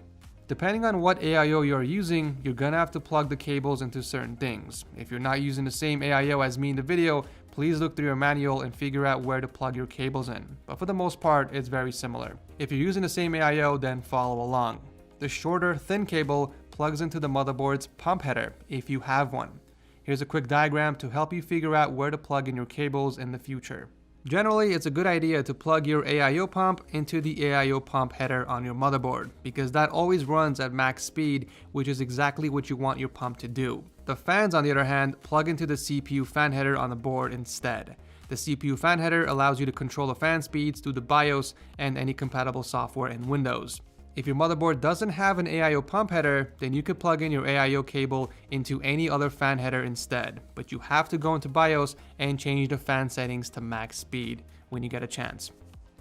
Depending on what AIO you're using, you're gonna have to plug the cables into certain things. If you're not using the same AIO as me in the video, please look through your manual and figure out where to plug your cables in. But for the most part, it's very similar. If you're using the same AIO, then follow along. The shorter, thin cable plugs into the motherboard's pump header, if you have one. Here's a quick diagram to help you figure out where to plug in your cables in the future. Generally, it's a good idea to plug your AIO pump into the AIO pump header on your motherboard, because that always runs at max speed, which is exactly what you want your pump to do. The fans, on the other hand, plug into the CPU fan header on the board instead. The CPU fan header allows you to control the fan speeds through the BIOS and any compatible software in Windows. If your motherboard doesn't have an AIO pump header, then you could plug in your AIO cable into any other fan header instead, but you have to go into BIOS and change the fan settings to max speed when you get a chance.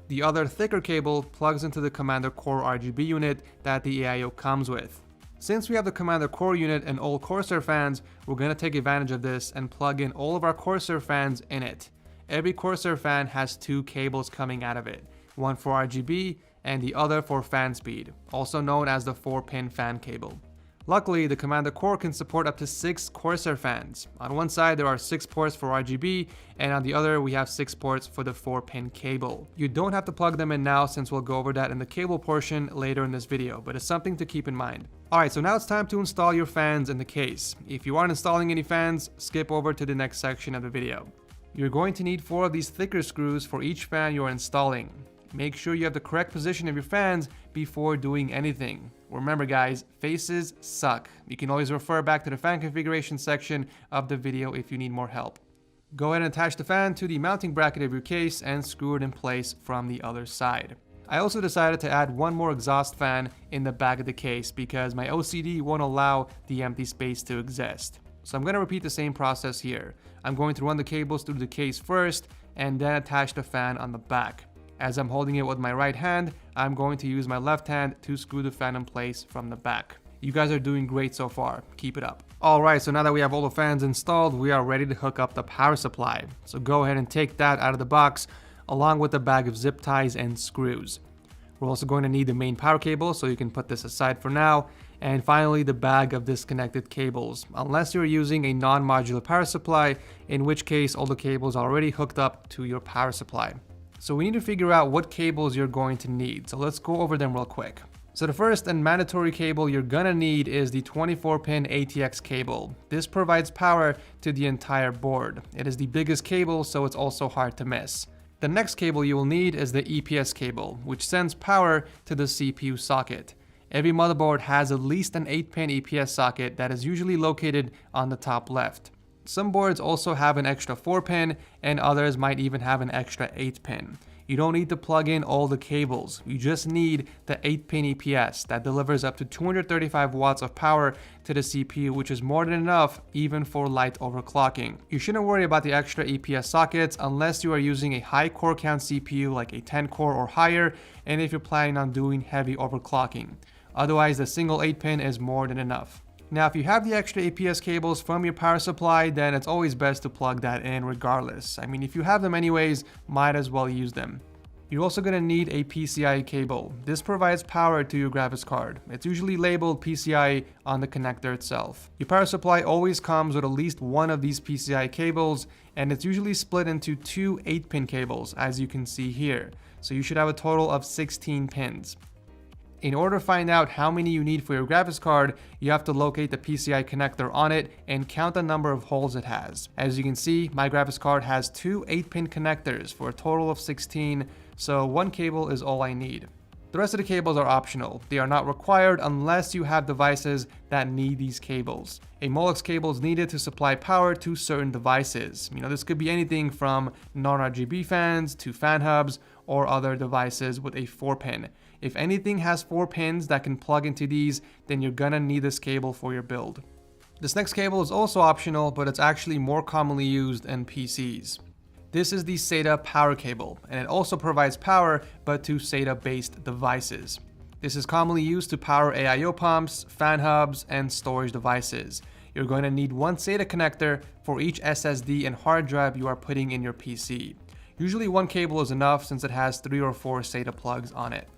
The other thicker cable plugs into the Commander Core RGB unit that the AIO comes with. Since we have the Commander Core unit and all Corsair fans, we're going to take advantage of this and plug in all of our Corsair fans in it. every Corsair fan has two cables coming out of it, one for RGB and the other for fan speed, also known as the 4-pin fan cable. Luckily, the Commander Core can support up to 6 Corsair fans. On one side there are 6 ports for RGB, and on the other we have 6 ports for the 4-pin cable. You don't have to plug them in now since we'll go over that in the cable portion later in this video, but it's something to keep in mind. Alright, so now it's time to install your fans in the case. If you aren't installing any fans, skip over to the next section of the video. You're going to need 4 of these thicker screws for each fan you're installing. Make sure you have the correct position of your fans before doing anything. Remember guys, faces suck. You can always refer back to the fan configuration section of the video if you need more help. Go ahead and attach the fan to the mounting bracket of your case and screw it in place from the other side. I also decided to add one more exhaust fan in the back of the case because my OCD won't allow the empty space to exist. So I'm going to repeat the same process here. I'm going to run the cables through the case first and then attach the fan on the back. As I'm holding it with my right hand, I'm going to use my left hand to screw the fan in place from the back. You guys are doing great so far. Keep it up. Alright, so now that we have all the fans installed, we are ready to hook up the power supply. So go ahead and take that out of the box along with a bag of zip ties and screws. We're also going to need the main power cable, so you can put this aside for now. And finally, the bag of disconnected cables, unless you're using a non-modular power supply, in which case all the cables are already hooked up to your power supply. So we need to figure out what cables you're going to need, so let's go over them real quick. So the first and mandatory cable you're gonna need is the 24-pin ATX cable. This provides power to the entire board. It is the biggest cable, so it's also hard to miss. The next cable you will need is the EPS cable, which sends power to the CPU socket. Every motherboard has at least an 8-pin EPS socket that is usually located on the top left. Some boards also have an extra 4-pin, and others might even have an extra 8-pin. You don't need to plug in all the cables, you just need the 8-pin EPS that delivers up to 235 watts of power to the CPU, which is more than enough even for light overclocking. You shouldn't worry about the extra EPS sockets unless you are using a high core count CPU like a 10 core or higher, and if you're planning on doing heavy overclocking. Otherwise, the single 8-pin is more than enough. Now, if you have the extra APS cables from your power supply, then it's always best to plug that in regardless. I mean, if you have them anyways, might as well use them. You're also going to need a PCIe cable. This provides power to your graphics card. It's usually labeled PCIe on the connector itself. Your power supply always comes with at least one of these PCIe cables, and it's usually split into 2 8-pin cables, as you can see here. So you should have a total of 16 pins. In order to find out how many you need for your graphics card, you have to locate the PCI connector on it and count the number of holes it has. As you can see, my graphics card has 2 8-pin connectors for a total of 16, so one cable is all I need. The rest of the cables are optional. They are not required unless you have devices that need these cables. A Molex cable is needed to supply power to certain devices. This could be anything from non-RGB fans to fan hubs or other devices with a 4-pin. If anything has 4 pins that can plug into these, then you're gonna need this cable for your build. This next cable is also optional, but it's actually more commonly used in PCs. This is the SATA power cable, and it also provides power, but to SATA-based devices. This is commonly used to power AIO pumps, fan hubs, and storage devices. You're going to need one SATA connector for each SSD and hard drive you are putting in your PC. Usually one cable is enough since it has 3 or 4 SATA plugs on it.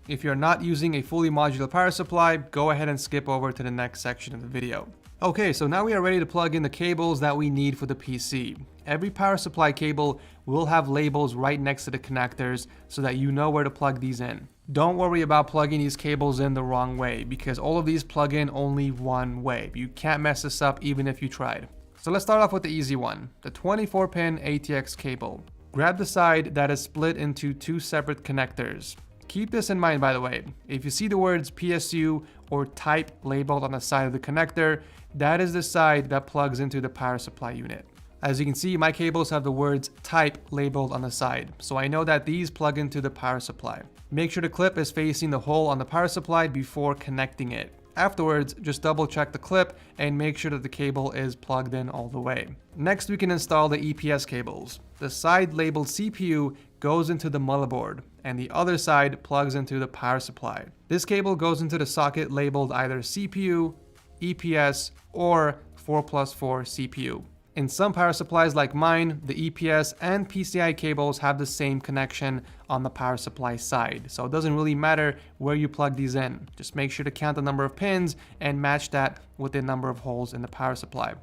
If you're not using a fully modular power supply, go ahead and skip over to the next section of the video. Okay, so now we are ready to plug in the cables that we need for the PC. Every power supply cable will have labels right next to the connectors so that you know where to plug these in. Don't worry about plugging these cables in the wrong way because all of these plug in only one way. You can't mess this up even if you tried. So let's start off with the easy one, the 24-pin ATX cable. Grab the side that is split into 2 separate connectors. Keep this in mind, by the way. If you see the words PSU or type labeled on the side of the connector, that is the side that plugs into the power supply unit. As you can see, my cables have the words type labeled on the side, so I know that these plug into the power supply. Make sure the clip is facing the hole on the power supply before connecting it. Afterwards, just double check the clip and make sure that the cable is plugged in all the way. Next, we can install the EPS cables. The side labeled CPU goes into the motherboard, and the other side plugs into the power supply. This cable goes into the socket labeled either CPU, EPS, or 4+4 CPU. In some power supplies like mine, the EPS and PCI cables have the same connection on the power supply side, so it doesn't really matter where you plug these in. Just make sure to count the number of pins and match that with the number of holes in the power supply.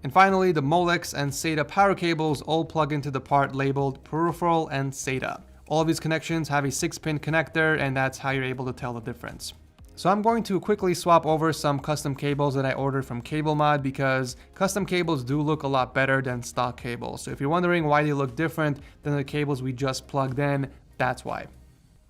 And finally, the Molex and SATA power cables all plug into the part labeled peripheral and SATA. All of these connections have a 6-pin connector, and that's how you're able to tell the difference. So I'm going to quickly swap over some custom cables that I ordered from CableMod because custom cables do look a lot better than stock cables. So if you're wondering why they look different than the cables we just plugged in, that's why.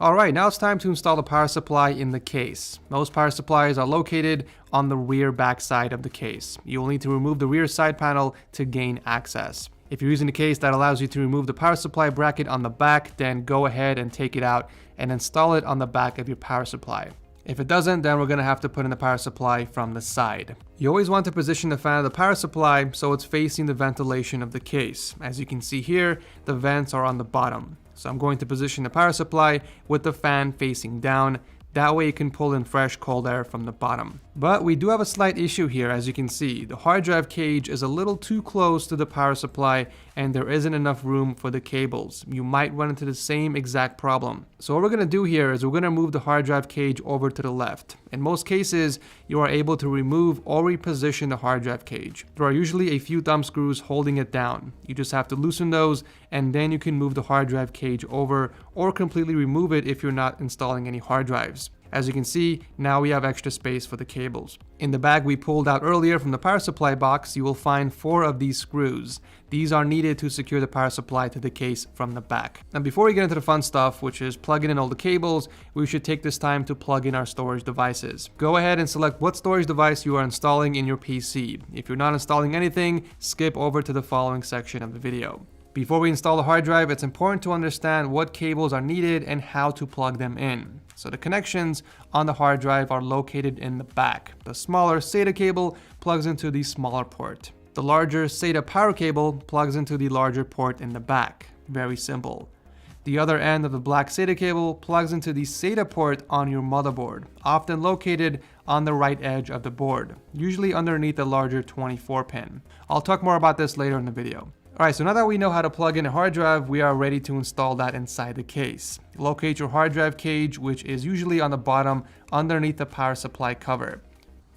Alright, now it's time to install the power supply in the case. Most power supplies are located on the rear back side of the case. You'll need to remove the rear side panel to gain access. If you're using a case that allows you to remove the power supply bracket on the back, then go ahead and take it out and install it on the back of your power supply. If it doesn't, then we're going to have to put in the power supply from the side. You always want to position the fan of the power supply so it's facing the ventilation of the case. As you can see here, the vents are on the bottom. So I'm going to position the power supply with the fan facing down. That way you can pull in fresh cold air from the bottom. But we do have a slight issue here. As you can see, the hard drive cage is a little too close to the power supply and there isn't enough room for the cables. You might run into the same exact problem. So what we're going to do here is we're going to move the hard drive cage over to the left. In most cases, you are able to remove or reposition the hard drive cage. There are usually a few thumb screws holding it down. You just have to loosen those and then you can move the hard drive cage over or completely remove it if you're not installing any hard drives. As you can see, now we have extra space for the cables. In the bag we pulled out earlier from the power supply box, you will find 4 of these screws. These are needed to secure the power supply to the case from the back. Now before we get into the fun stuff, which is plugging in all the cables, we should take this time to plug in our storage devices. Go ahead and select what storage device you are installing in your PC. If you're not installing anything, skip over to the following section of the video. Before we install the hard drive, it's important to understand what cables are needed and how to plug them in. So the connections on the hard drive are located in the back. The smaller SATA cable plugs into the smaller port. The larger SATA power cable plugs into the larger port in the back. Very simple. The other end of the black SATA cable plugs into the SATA port on your motherboard, often located on the right edge of the board, usually underneath the larger 24-pin. I'll talk more about this later in the video. Alright, so now that we know how to plug in a hard drive, we are ready to install that inside the case. Locate your hard drive cage, which is usually on the bottom underneath the power supply cover.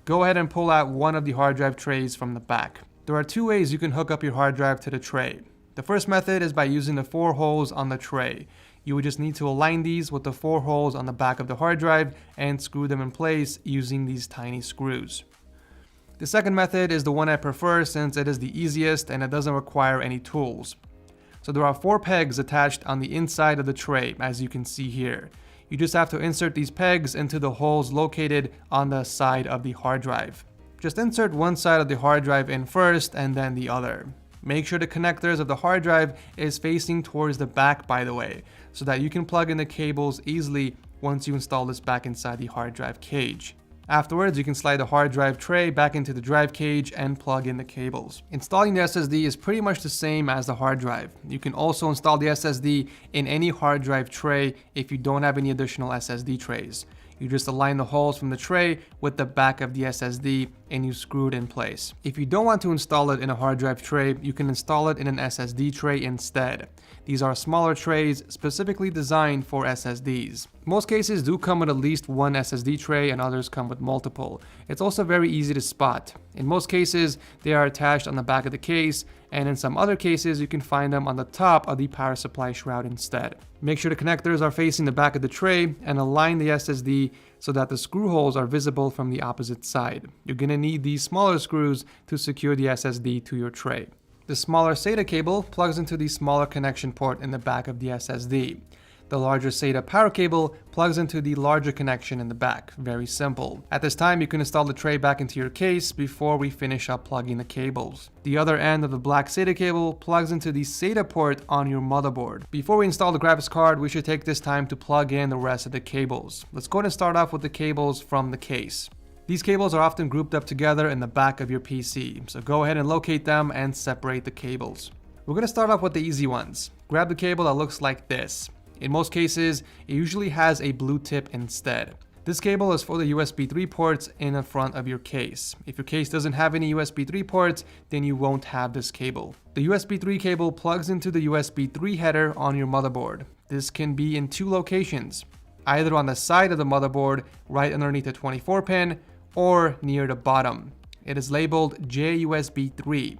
Go ahead and pull out one of the hard drive trays from the back. There are 2 ways you can hook up your hard drive to the tray. The first method is by using the 4 holes on the tray. You would just need to align these with the 4 holes on the back of the hard drive and screw them in place using these tiny screws. The second method is the one I prefer since it is the easiest and it doesn't require any tools. So there are 4 pegs attached on the inside of the tray, as you can see here. You just have to insert these pegs into the holes located on the side of the hard drive. Just insert one side of the hard drive in first and then the other. Make sure the connectors of the hard drive is facing towards the back, by the way, so that you can plug in the cables easily once you install this back inside the hard drive cage. Afterwards, you can slide the hard drive tray back into the drive cage and plug in the cables. Installing the SSD is pretty much the same as the hard drive. You can also install the SSD in any hard drive tray if you don't have any additional SSD trays. You just align the holes from the tray with the back of the SSD and you screw it in place. If you don't want to install it in a hard drive tray, you can install it in an SSD tray instead. These are smaller trays specifically designed for SSDs. Most cases do come with at least one SSD tray and others come with multiple. It's also very easy to spot. In most cases, they are attached on the back of the case, and in some other cases, you can find them on the top of the power supply shroud instead. Make sure the connectors are facing the back of the tray and align the SSD so that the screw holes are visible from the opposite side. You're going to need these smaller screws to secure the SSD to your tray. The smaller SATA cable plugs into the smaller connection port in the back of the SSD. The larger SATA power cable plugs into the larger connection in the back. Very simple. At this time, you can install the tray back into your case before we finish up plugging the cables. The other end of the black SATA cable plugs into the SATA port on your motherboard. Before we install the graphics card, we should take this time to plug in the rest of the cables. Let's go ahead and start off with the cables from the case. These cables are often grouped up together in the back of your PC, so go ahead and locate them and separate the cables. We're going to start off with the easy ones. Grab the cable that looks like this. In most cases, it usually has a blue tip instead. This cable is for the USB 3 ports in the front of your case. If your case doesn't have any USB 3 ports, then you won't have this cable. The USB 3 cable plugs into the USB 3 header on your motherboard. This can be in two locations, either on the side of the motherboard, right underneath the 24 pin, or near the bottom. It is labeled JUSB 3.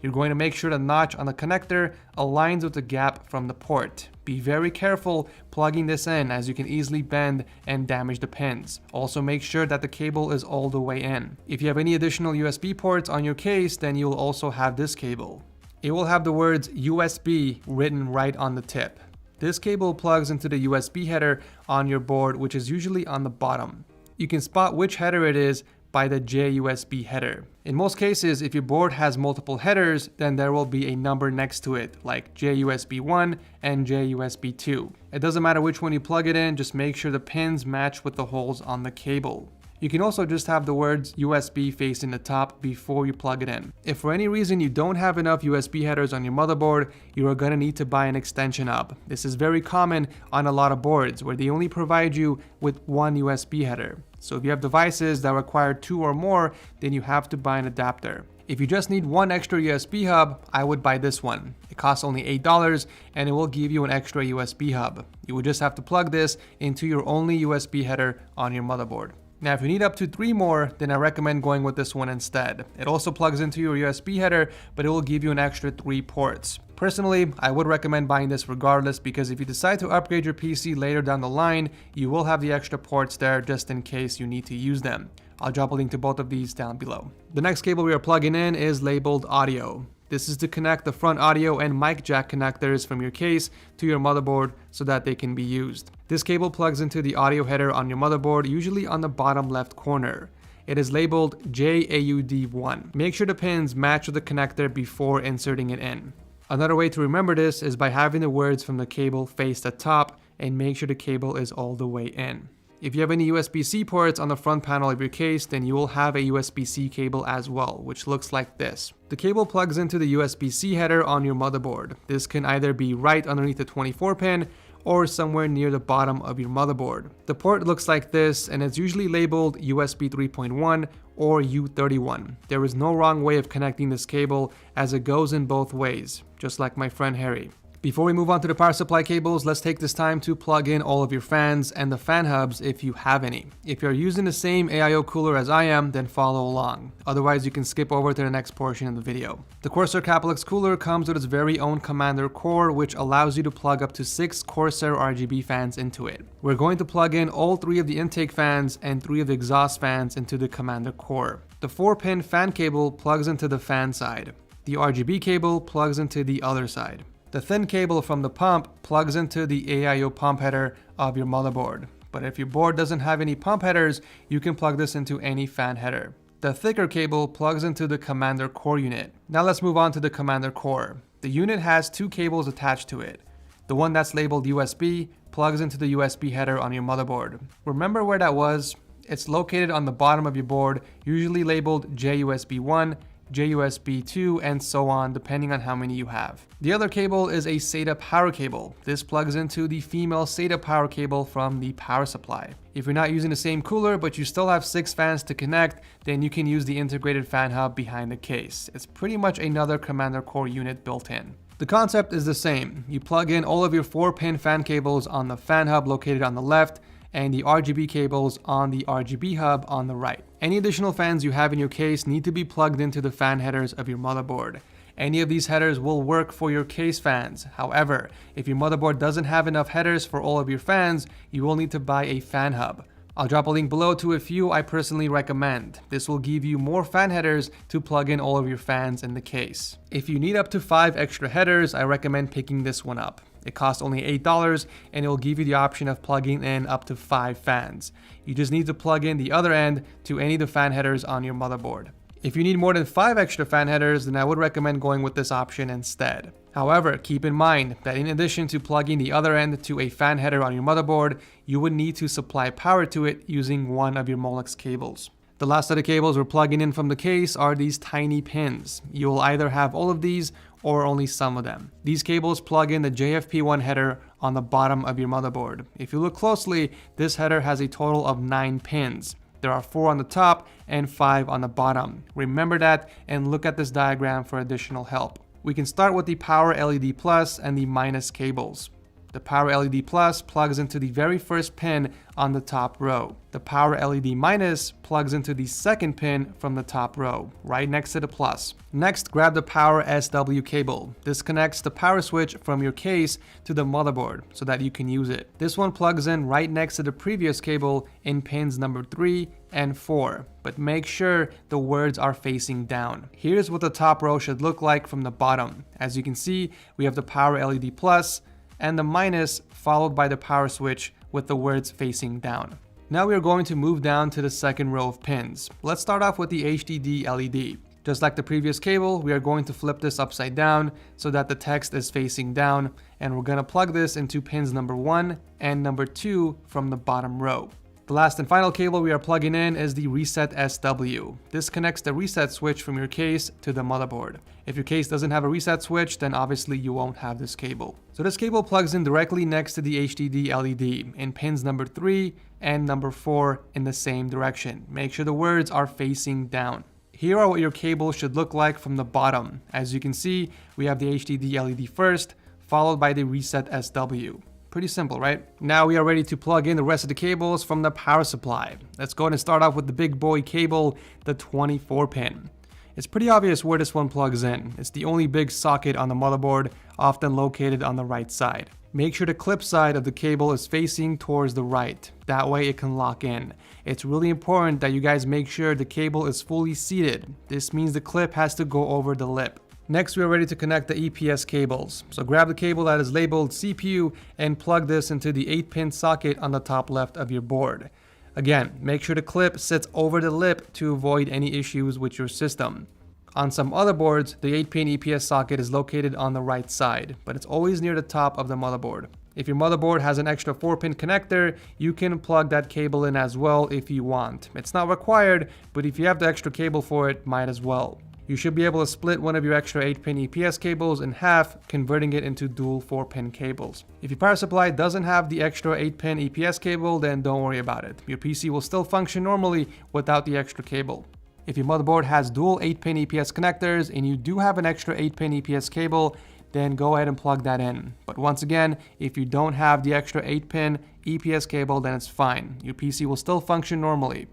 You're going to make sure the notch on the connector aligns with the gap from the port. Be very careful plugging this in, as you can easily bend and damage the pins. Also make sure that the cable is all the way in. If you have any additional USB ports on your case, then you'll also have this cable. It will have the words USB written right on the tip. This cable plugs into the USB header on your board, which is usually on the bottom. You can spot which header it is by the JUSB header. In most cases, if your board has multiple headers, then there will be a number next to it, like JUSB 1 and JUSB 2. It doesn't matter which one you plug it in, just make sure the pins match with the holes on the cable. You can also just have the words USB facing the top before you plug it in. If for any reason you don't have enough USB headers on your motherboard, you are going to need to buy an extension hub. This is very common on a lot of boards where they only provide you with one USB header. So if you have devices that require 2 or more, then you have to buy an adapter. If you just need one extra USB hub, I would buy this one. It costs only $8 and it will give you an extra USB hub. You would just have to plug this into your only USB header on your motherboard. Now, if you need up to 3 more, then I recommend going with this one instead. It also plugs into your USB header, but it will give you an extra 3 ports. Personally, I would recommend buying this regardless, because if you decide to upgrade your PC later down the line, you will have the extra ports there just in case you need to use them. I'll drop a link to both of these down below. The next cable we are plugging in is labeled audio. This is to connect the front audio and mic jack connectors from your case to your motherboard so that they can be used. This cable plugs into the audio header on your motherboard, usually on the bottom left corner. It is labeled JAUD1. Make sure the pins match with the connector before inserting it in. Another way to remember this is by having the words from the cable face the top and make sure the cable is all the way in. If you have any USB-C ports on the front panel of your case, then you will have a USB-C cable as well, which looks like this. The cable plugs into the USB-C header on your motherboard. This can either be right underneath the 24 pin or somewhere near the bottom of your motherboard. The port looks like this, and it's usually labeled USB 3.1 or U31. There is no wrong way of connecting this cable, as it goes in both ways, just like my friend Harry. Before we move on to the power supply cables, let's take this time to plug in all of your fans and the fan hubs if you have any. If you're using the same AIO cooler as I am, then follow along. Otherwise, you can skip over to the next portion of the video. The Corsair Caplux cooler comes with its very own Commander core, which allows you to plug up to 6 Corsair RGB fans into it. We're going to plug in all 3 of the intake fans and 3 of the exhaust fans into the Commander core. The 4-pin fan cable plugs into the fan side. The RGB cable plugs into the other side. The thin cable from the pump plugs into the AIO pump header of your motherboard. But if your board doesn't have any pump headers, you can plug this into any fan header. The thicker cable plugs into the Commander core unit. Now let's move on to the Commander core. The unit has 2 cables attached to it. The one that's labeled USB plugs into the USB header on your motherboard. Remember where that was? It's located on the bottom of your board, usually labeled JUSB 1, JUSB 2, and so on, depending on how many you have. The other cable is a SATA power cable. This plugs into the female SATA power cable from the power supply. If you're not using the same cooler, but you still have 6 fans to connect, then you can use the integrated fan hub behind the case. It's pretty much another Commander core unit built in. The concept is the same. You plug in all of your 4-pin fan cables on the fan hub located on the left, and the RGB cables on the RGB hub on the right. Any additional fans you have in your case need to be plugged into the fan headers of your motherboard. Any of these headers will work for your case fans. However, if your motherboard doesn't have enough headers for all of your fans, you will need to buy a fan hub. I'll drop a link below to a few I personally recommend. This will give you more fan headers to plug in all of your fans in the case. If you need up to 5 extra headers, I recommend picking this one up. It costs only $8 and it will give you the option of plugging in up to 5 fans. You just need to plug in the other end to any of the fan headers on your motherboard. If you need more than 5 extra fan headers, then I would recommend going with this option instead. However, keep in mind that in addition to plugging the other end to a fan header on your motherboard, you would need to supply power to it using one of your Molex cables. The last set of cables we're plugging in from the case are these tiny pins. You will either have all of these or only some of them. These cables plug in the JFP1 header on the bottom of your motherboard. If you look closely, this header has a total of 9 pins. There are 4 on the top and 5 on the bottom. Remember that and look at this diagram for additional help. We can start with the power LED plus and the minus cables. The power LED plus plugs into the very first pin on the top row. The power LED minus plugs into the second pin from the top row, right next to the plus. Next, grab the power SW cable. This connects the power switch from your case to the motherboard so that you can use it. This one plugs in right next to the previous cable in pins number 3 and 4, but make sure the words are facing down. Here's what the top row should look like from the bottom. As you can see, we have the power LED plus and the minus followed by the power switch with the words facing down. Now we are going to move down to the second row of pins. Let's start off with the HDD LED. Just like the previous cable, we are going to flip this upside down so that the text is facing down, and we're going to plug this into pins number 1 and number 2 from the bottom row. The last and final cable we are plugging in is the Reset SW. This connects the reset switch from your case to the motherboard. If your case doesn't have a reset switch, then obviously you won't have this cable. So this cable plugs in directly next to the HDD LED in pins number 3 and number 4 in the same direction. Make sure the words are facing down. Here are what your cable should look like from the bottom. As you can see, we have the HDD LED first, followed by the Reset SW. Pretty simple, right? Now we are ready to plug in the rest of the cables from the power supply. Let's go ahead and start off with the big boy cable, the 24 pin. It's pretty obvious where this one plugs in. It's the only big socket on the motherboard, often located on the right side. Make sure the clip side of the cable is facing towards the right. That way it can lock in. It's really important that you guys make sure the cable is fully seated. This means the clip has to go over the lip. Next, we are ready to connect the EPS cables. So grab the cable that is labeled CPU and plug this into the 8-pin socket on the top left of your board. Again, make sure the clip sits over the lip to avoid any issues with your system. On some other boards, the 8-pin EPS socket is located on the right side, but it's always near the top of the motherboard. If your motherboard has an extra 4-pin connector, you can plug that cable in as well if you want. It's not required, but if you have the extra cable for it, might as well. You should be able to split one of your extra 8-pin EPS cables in half, converting it into dual 4-pin cables. If your power supply doesn't have the extra 8-pin EPS cable, then don't worry about it. Your PC will still function normally without the extra cable. If your motherboard has dual 8-pin EPS connectors and you do have an extra 8-pin EPS cable, then go ahead and plug that in. But once again, if you don't have the extra 8-pin EPS cable, then it's fine. Your PC will still function normally.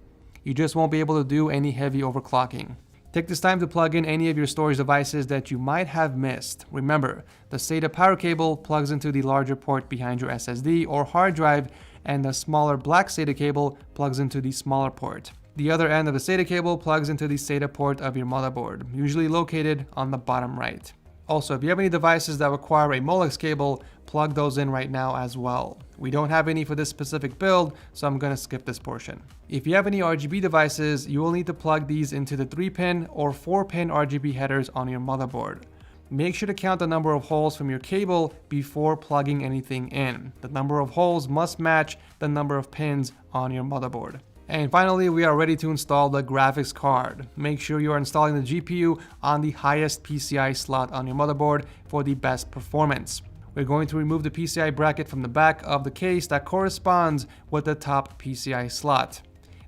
You just won't be able to do any heavy overclocking. Take this time to plug in any of your storage devices that you might have missed. Remember, the SATA power cable plugs into the larger port behind your SSD or hard drive, and the smaller black SATA cable plugs into the smaller port. The other end of the SATA cable plugs into the SATA port of your motherboard, usually located on the bottom right. Also, if you have any devices that require a Molex cable, plug those in right now as well. We don't have any for this specific build, so I'm going to skip this portion. If you have any RGB devices, you will need to plug these into the 3-pin or 4-pin RGB headers on your motherboard. Make sure to count the number of holes from your cable before plugging anything in. The number of holes must match the number of pins on your motherboard. And finally, we are ready to install the graphics card. Make sure you are installing the GPU on the highest PCI slot on your motherboard for the best performance. We're going to remove the PCI bracket from the back of the case that corresponds with the top PCI slot.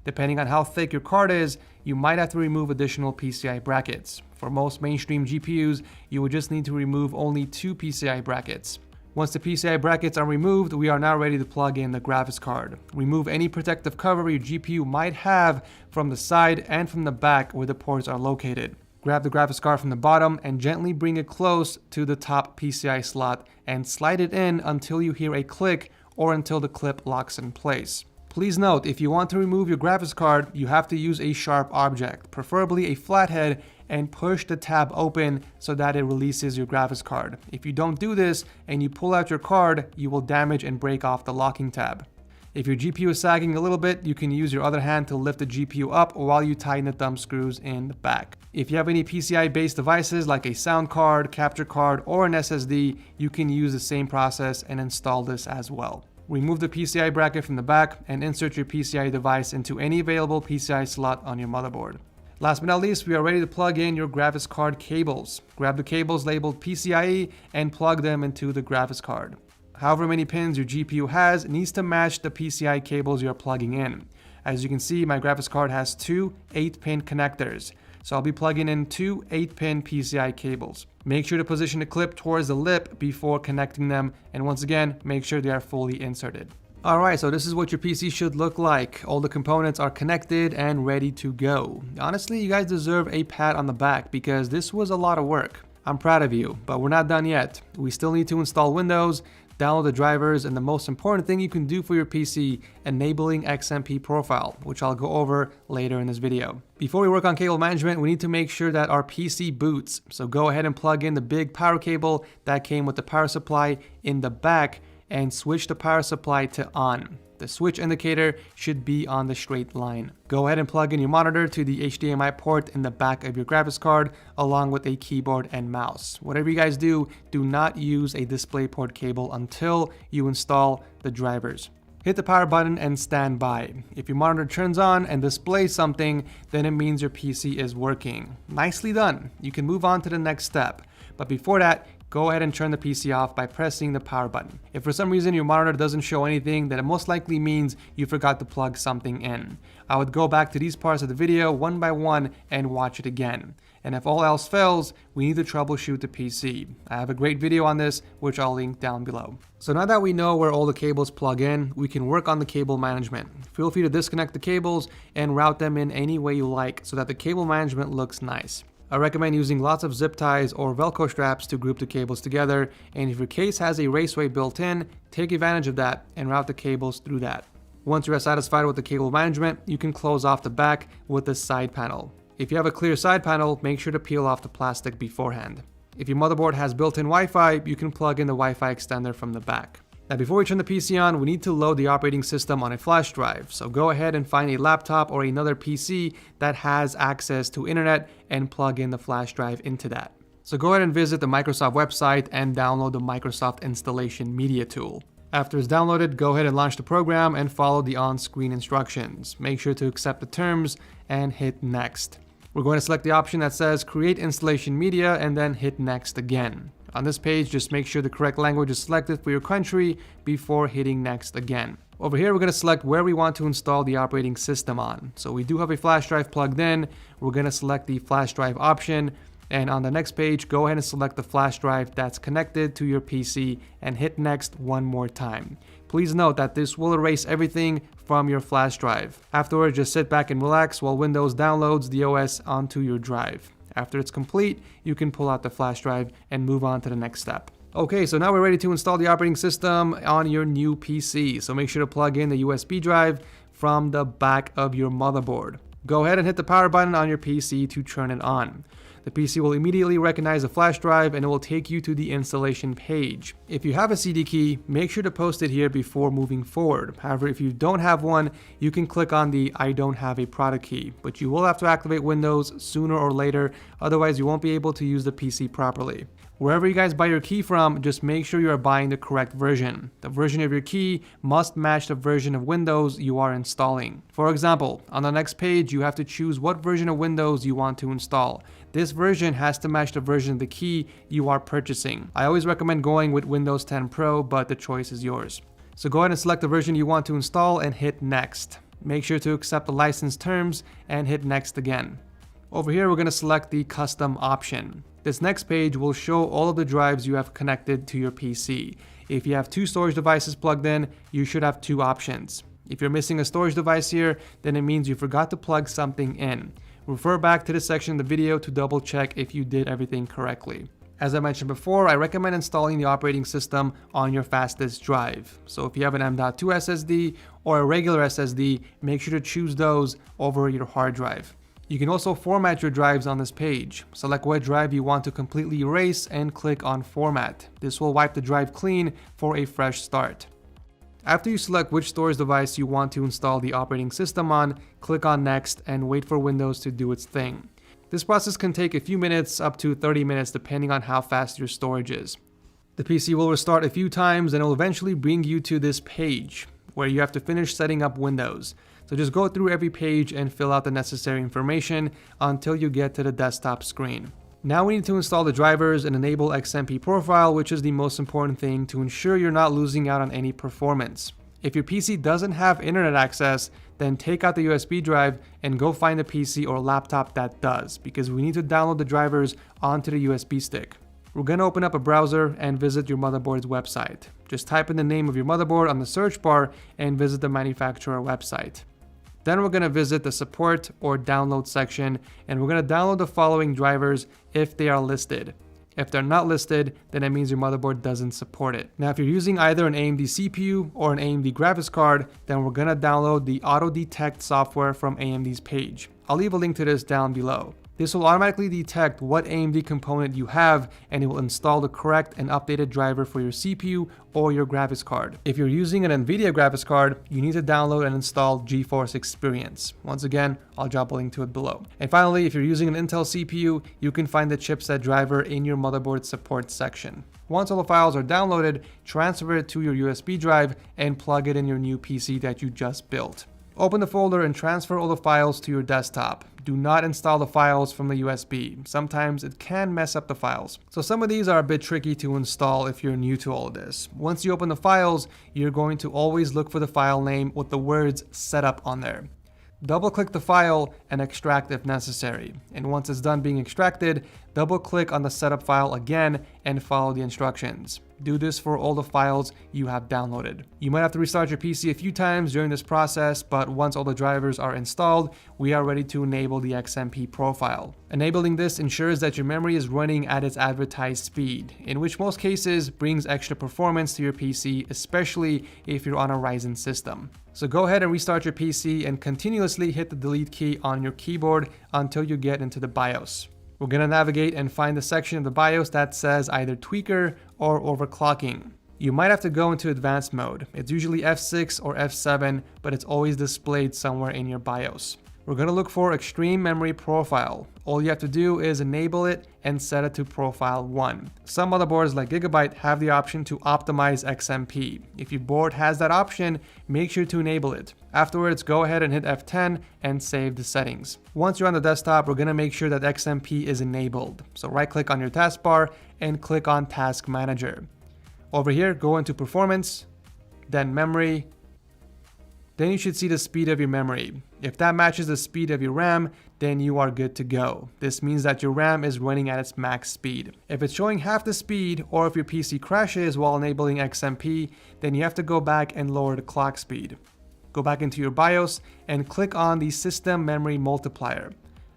Depending on how thick your card is, you might have to remove additional PCI brackets. For most mainstream GPUs, you would just need to remove only 2 PCI brackets. Once the PCI brackets are removed, we are now ready to plug in the graphics card. Remove any protective cover your GPU might have from the side and from the back where the ports are located. Grab the graphics card from the bottom and gently bring it close to the top PCI slot and slide it in until you hear a click or until the clip locks in place. Please note, if you want to remove your graphics card, you have to use a sharp object, preferably a flathead, and push the tab open so that it releases your graphics card. If you don't do this and you pull out your card, you will damage and break off the locking tab. If your GPU is sagging a little bit, you can use your other hand to lift the GPU up while you tighten the thumb screws in the back. If you have any PCI-based devices like a sound card, capture card, or an SSD, you can use the same process and install this as well. Remove the PCI bracket from the back and insert your PCI device into any available PCI slot on your motherboard. Last but not least, we are ready to plug in your graphics card cables. Grab the cables labeled PCIe and plug them into the graphics card. However many pins your GPU has needs to match the PCI cables you're plugging in. As you can see, my graphics card has two 8-pin connectors, so I'll be plugging in two 8-pin PCI cables. Make sure to position the clip towards the lip before connecting them, and once again, make sure they are fully inserted. Alright, so this is what your PC should look like. All the components are connected and ready to go. Honestly, you guys deserve a pat on the back because this was a lot of work. I'm proud of you, but we're not done yet. We still need to install Windows, download the drivers, and the most important thing you can do for your PC, enabling XMP profile, which I'll go over later in this video. Before we work on cable management, we need to make sure that our PC boots. So go ahead and plug in the big power cable that came with the power supply in the back and switch the power supply to on. The switch indicator should be on the straight line. Go ahead and plug in your monitor to the HDMI port in the back of your graphics card along with a keyboard and mouse. Whatever you guys do, do not use a DisplayPort cable until you install the drivers. Hit the power button and stand by. If your monitor turns on and displays something, then it means your PC is working. Nicely done. You can move on to the next step. But before that, go ahead and turn the PC off by pressing the power button. If for some reason your monitor doesn't show anything, then it most likely means you forgot to plug something in. I would go back to these parts of the video one by one and watch it again. And if all else fails, we need to troubleshoot the PC. I have a great video on this, which I'll link down below. So now that we know where all the cables plug in, we can work on the cable management. Feel free to disconnect the cables and route them in any way you like so that the cable management looks nice. I recommend using lots of zip ties or Velcro straps to group the cables together, and if your case has a raceway built in, take advantage of that and route the cables through that. Once you are satisfied with the cable management, you can close off the back with the side panel. If you have a clear side panel, make sure to peel off the plastic beforehand. If your motherboard has built-in Wi-Fi, you can plug in the Wi-Fi extender from the back. Now before we turn the PC on, we need to load the operating system on a flash drive. So go ahead and find a laptop or another PC that has access to internet and plug in the flash drive into that. So go ahead and visit the Microsoft website and download the Microsoft Installation Media Tool. After it's downloaded, go ahead and launch the program and follow the on-screen instructions. Make sure to accept the terms and hit next. We're going to select the option that says create installation media and then hit next again. On this page, just make sure the correct language is selected for your country before hitting next again. Over here, we're going to select where we want to install the operating system on. So we do have a flash drive plugged in. We're going to select the flash drive option. And on the next page, go ahead and select the flash drive that's connected to your PC and hit next one more time. Please note that this will erase everything from your flash drive. Afterwards, just sit back and relax while Windows downloads the OS onto your drive. After it's complete, you can pull out the flash drive and move on to the next step. Okay, so now we're ready to install the operating system on your new PC. So make sure to plug in the USB drive from the back of your motherboard. Go ahead and hit the power button on your PC to turn it on. The PC will immediately recognize the flash drive and it will take you to the installation page. If you have a CD key, make sure to post it here before moving forward. However, if you don't have one, you can click on the I don't have a product key, but you will have to activate Windows sooner or later, otherwise you won't be able to use the PC properly. Wherever you guys buy your key from, just make sure you are buying the correct version. The version of your key must match the version of Windows you are installing. For example, on the next page, you have to choose what version of Windows you want to install. This version has to match the version of the key you are purchasing. I always recommend going with Windows 10 Pro, but the choice is yours. So go ahead and select the version you want to install and hit next. Make sure to accept the license terms and hit next again. Over here, we're going to select the custom option. This next page will show all of the drives you have connected to your PC. If you have two storage devices plugged in, you should have two options. If you're missing a storage device here, then it means you forgot to plug something in. Refer back to this section of the video to double check if you did everything correctly. As I mentioned before, I recommend installing the operating system on your fastest drive. So if you have an M.2 SSD or a regular SSD, make sure to choose those over your hard drive. You can also format your drives on this page. Select what drive you want to completely erase and click on Format. This will wipe the drive clean for a fresh start. After you select which storage device you want to install the operating system on, click on Next and wait for Windows to do its thing. This process can take a few minutes up to 30 minutes depending on how fast your storage is. The PC will restart a few times and it will eventually bring you to this page where you have to finish setting up Windows. So just go through every page and fill out the necessary information until you get to the desktop screen. Now we need to install the drivers and enable XMP profile, which is the most important thing to ensure you're not losing out on any performance. If your PC doesn't have internet access, then take out the USB drive and go find a PC or laptop that does, because we need to download the drivers onto the USB stick. We're going to open up a browser and visit your motherboard's website. Just type in the name of your motherboard on the search bar and visit the manufacturer website. Then we're going to visit the support or download section, and we're going to download the following drivers if they are listed. If they're not listed, then it means your motherboard doesn't support it. Now, if you're using either an AMD CPU or an AMD graphics card, then we're going to download the Auto Detect software from AMD's page. I'll leave a link to this down below. This will automatically detect what AMD component you have, and it will install the correct and updated driver for your CPU or your graphics card. If you're using an NVIDIA graphics card, you need to download and install GeForce Experience. Once again, I'll drop a link to it below. And finally, if you're using an Intel CPU, you can find the chipset driver in your motherboard support section. Once all the files are downloaded, transfer it to your USB drive and plug it in your new PC that you just built. Open the folder and transfer all the files to your desktop. Do not install the files from the USB. Sometimes it can mess up the files. So some of these are a bit tricky to install if you're new to all of this. Once you open the files, you're going to always look for the file name with the words setup on there. Double click the file and extract if necessary. And once it's done being extracted, double click on the setup file again and follow the instructions. Do this for all the files you have downloaded. You might have to restart your PC a few times during this process, but once all the drivers are installed, we are ready to enable the XMP profile. Enabling this ensures that your memory is running at its advertised speed, in which most cases brings extra performance to your PC, especially if you're on a Ryzen system. So go ahead and restart your PC and continuously hit the delete key on your keyboard until you get into the BIOS. We're going to navigate and find the section of the BIOS that says either tweaker or overclocking. You might have to go into advanced mode. It's usually F6 or F7, but it's always displayed somewhere in your BIOS. We're going to look for extreme memory profile. All you have to do is enable it and set it to profile 1. Some motherboards like Gigabyte have the option to optimize XMP. If your board has that option, make sure to enable it. Afterwards, go ahead and hit F10 and save the settings. Once you're on the desktop, we're going to make sure that XMP is enabled. So right click on your taskbar and click on Task Manager. Over here, go into Performance, then Memory. Then you should see the speed of your memory. If that matches the speed of your RAM, then you are good to go. This means that your RAM is running at its max speed. If it's showing half the speed, or if your PC crashes while enabling XMP, then you have to go back and lower the clock speed. Go back into your BIOS and click on the System Memory Multiplier.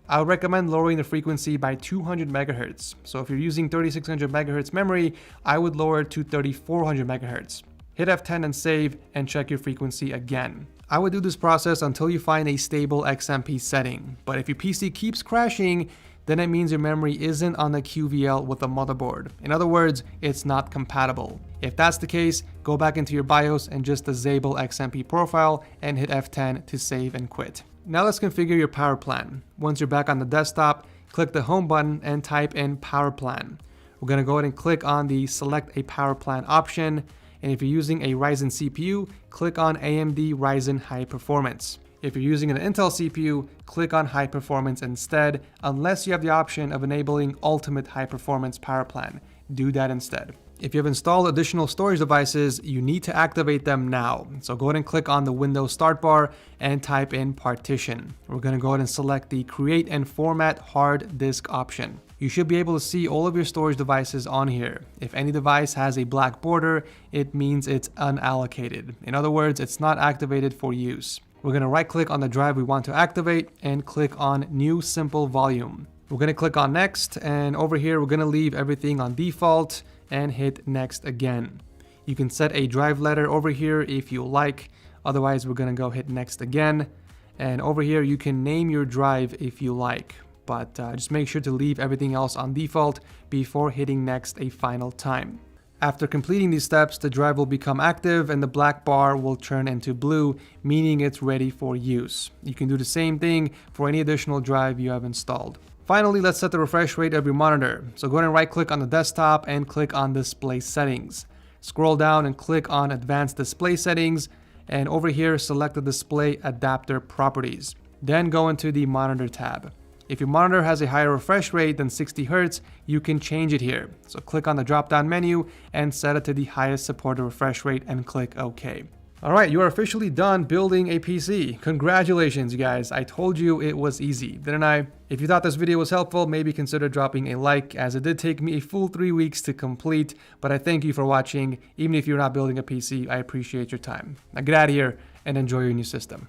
I would recommend lowering the frequency by 200 MHz. So if you're using 3600 MHz memory, I would lower it to 3400 MHz. Hit F10 and save and check your frequency again. I would do this process until you find a stable XMP setting, but if your PC keeps crashing, then it means your memory isn't on the QVL with the motherboard. In other words, it's not compatible. If that's the case, go back into your BIOS and just disable XMP profile and hit F10 to save and quit. Now let's configure your power plan. Once you're back on the desktop, click the home button and type in power plan. We're going to go ahead and click on the select a power plan option. And if you're using a Ryzen CPU, click on AMD Ryzen High Performance. If you're using an Intel CPU, click on High Performance instead, unless you have the option of enabling Ultimate High Performance Power Plan. Do that instead. If you have installed additional storage devices, you need to activate them now. So go ahead and click on the Windows start bar and type in partition. We're going to go ahead and select the Create and Format Hard Disk option. You should be able to see all of your storage devices on here. If any device has a black border, it means it's unallocated. In other words, it's not activated for use. We're going to right click on the drive we want to activate and click on New Simple Volume. We're going to click on Next, and over here we're going to leave everything on default and hit Next again. You can set a drive letter over here if you like. Otherwise, we're going to go hit Next again. And over here you can name your drive if you like. But just make sure to leave everything else on default before hitting Next a final time. After completing these steps, the drive will become active and the black bar will turn into blue, meaning it's ready for use. You can do the same thing for any additional drive you have installed. Finally, let's set the refresh rate of your monitor. So go ahead and right click on the desktop and click on Display Settings. Scroll down and click on Advanced Display Settings, and over here select the Display Adapter Properties. Then go into the Monitor tab. If your monitor has a higher refresh rate than 60 Hz, you can change it here. So click on the drop-down menu and set it to the highest supported refresh rate and click OK. Alright, you are officially done building a PC. Congratulations, you guys. I told you it was easy, didn't I? If you thought this video was helpful, maybe consider dropping a like, as it did take me a full 3 weeks to complete, but I thank you for watching. Even if you're not building a PC, I appreciate your time. Now get out of here and enjoy your new system.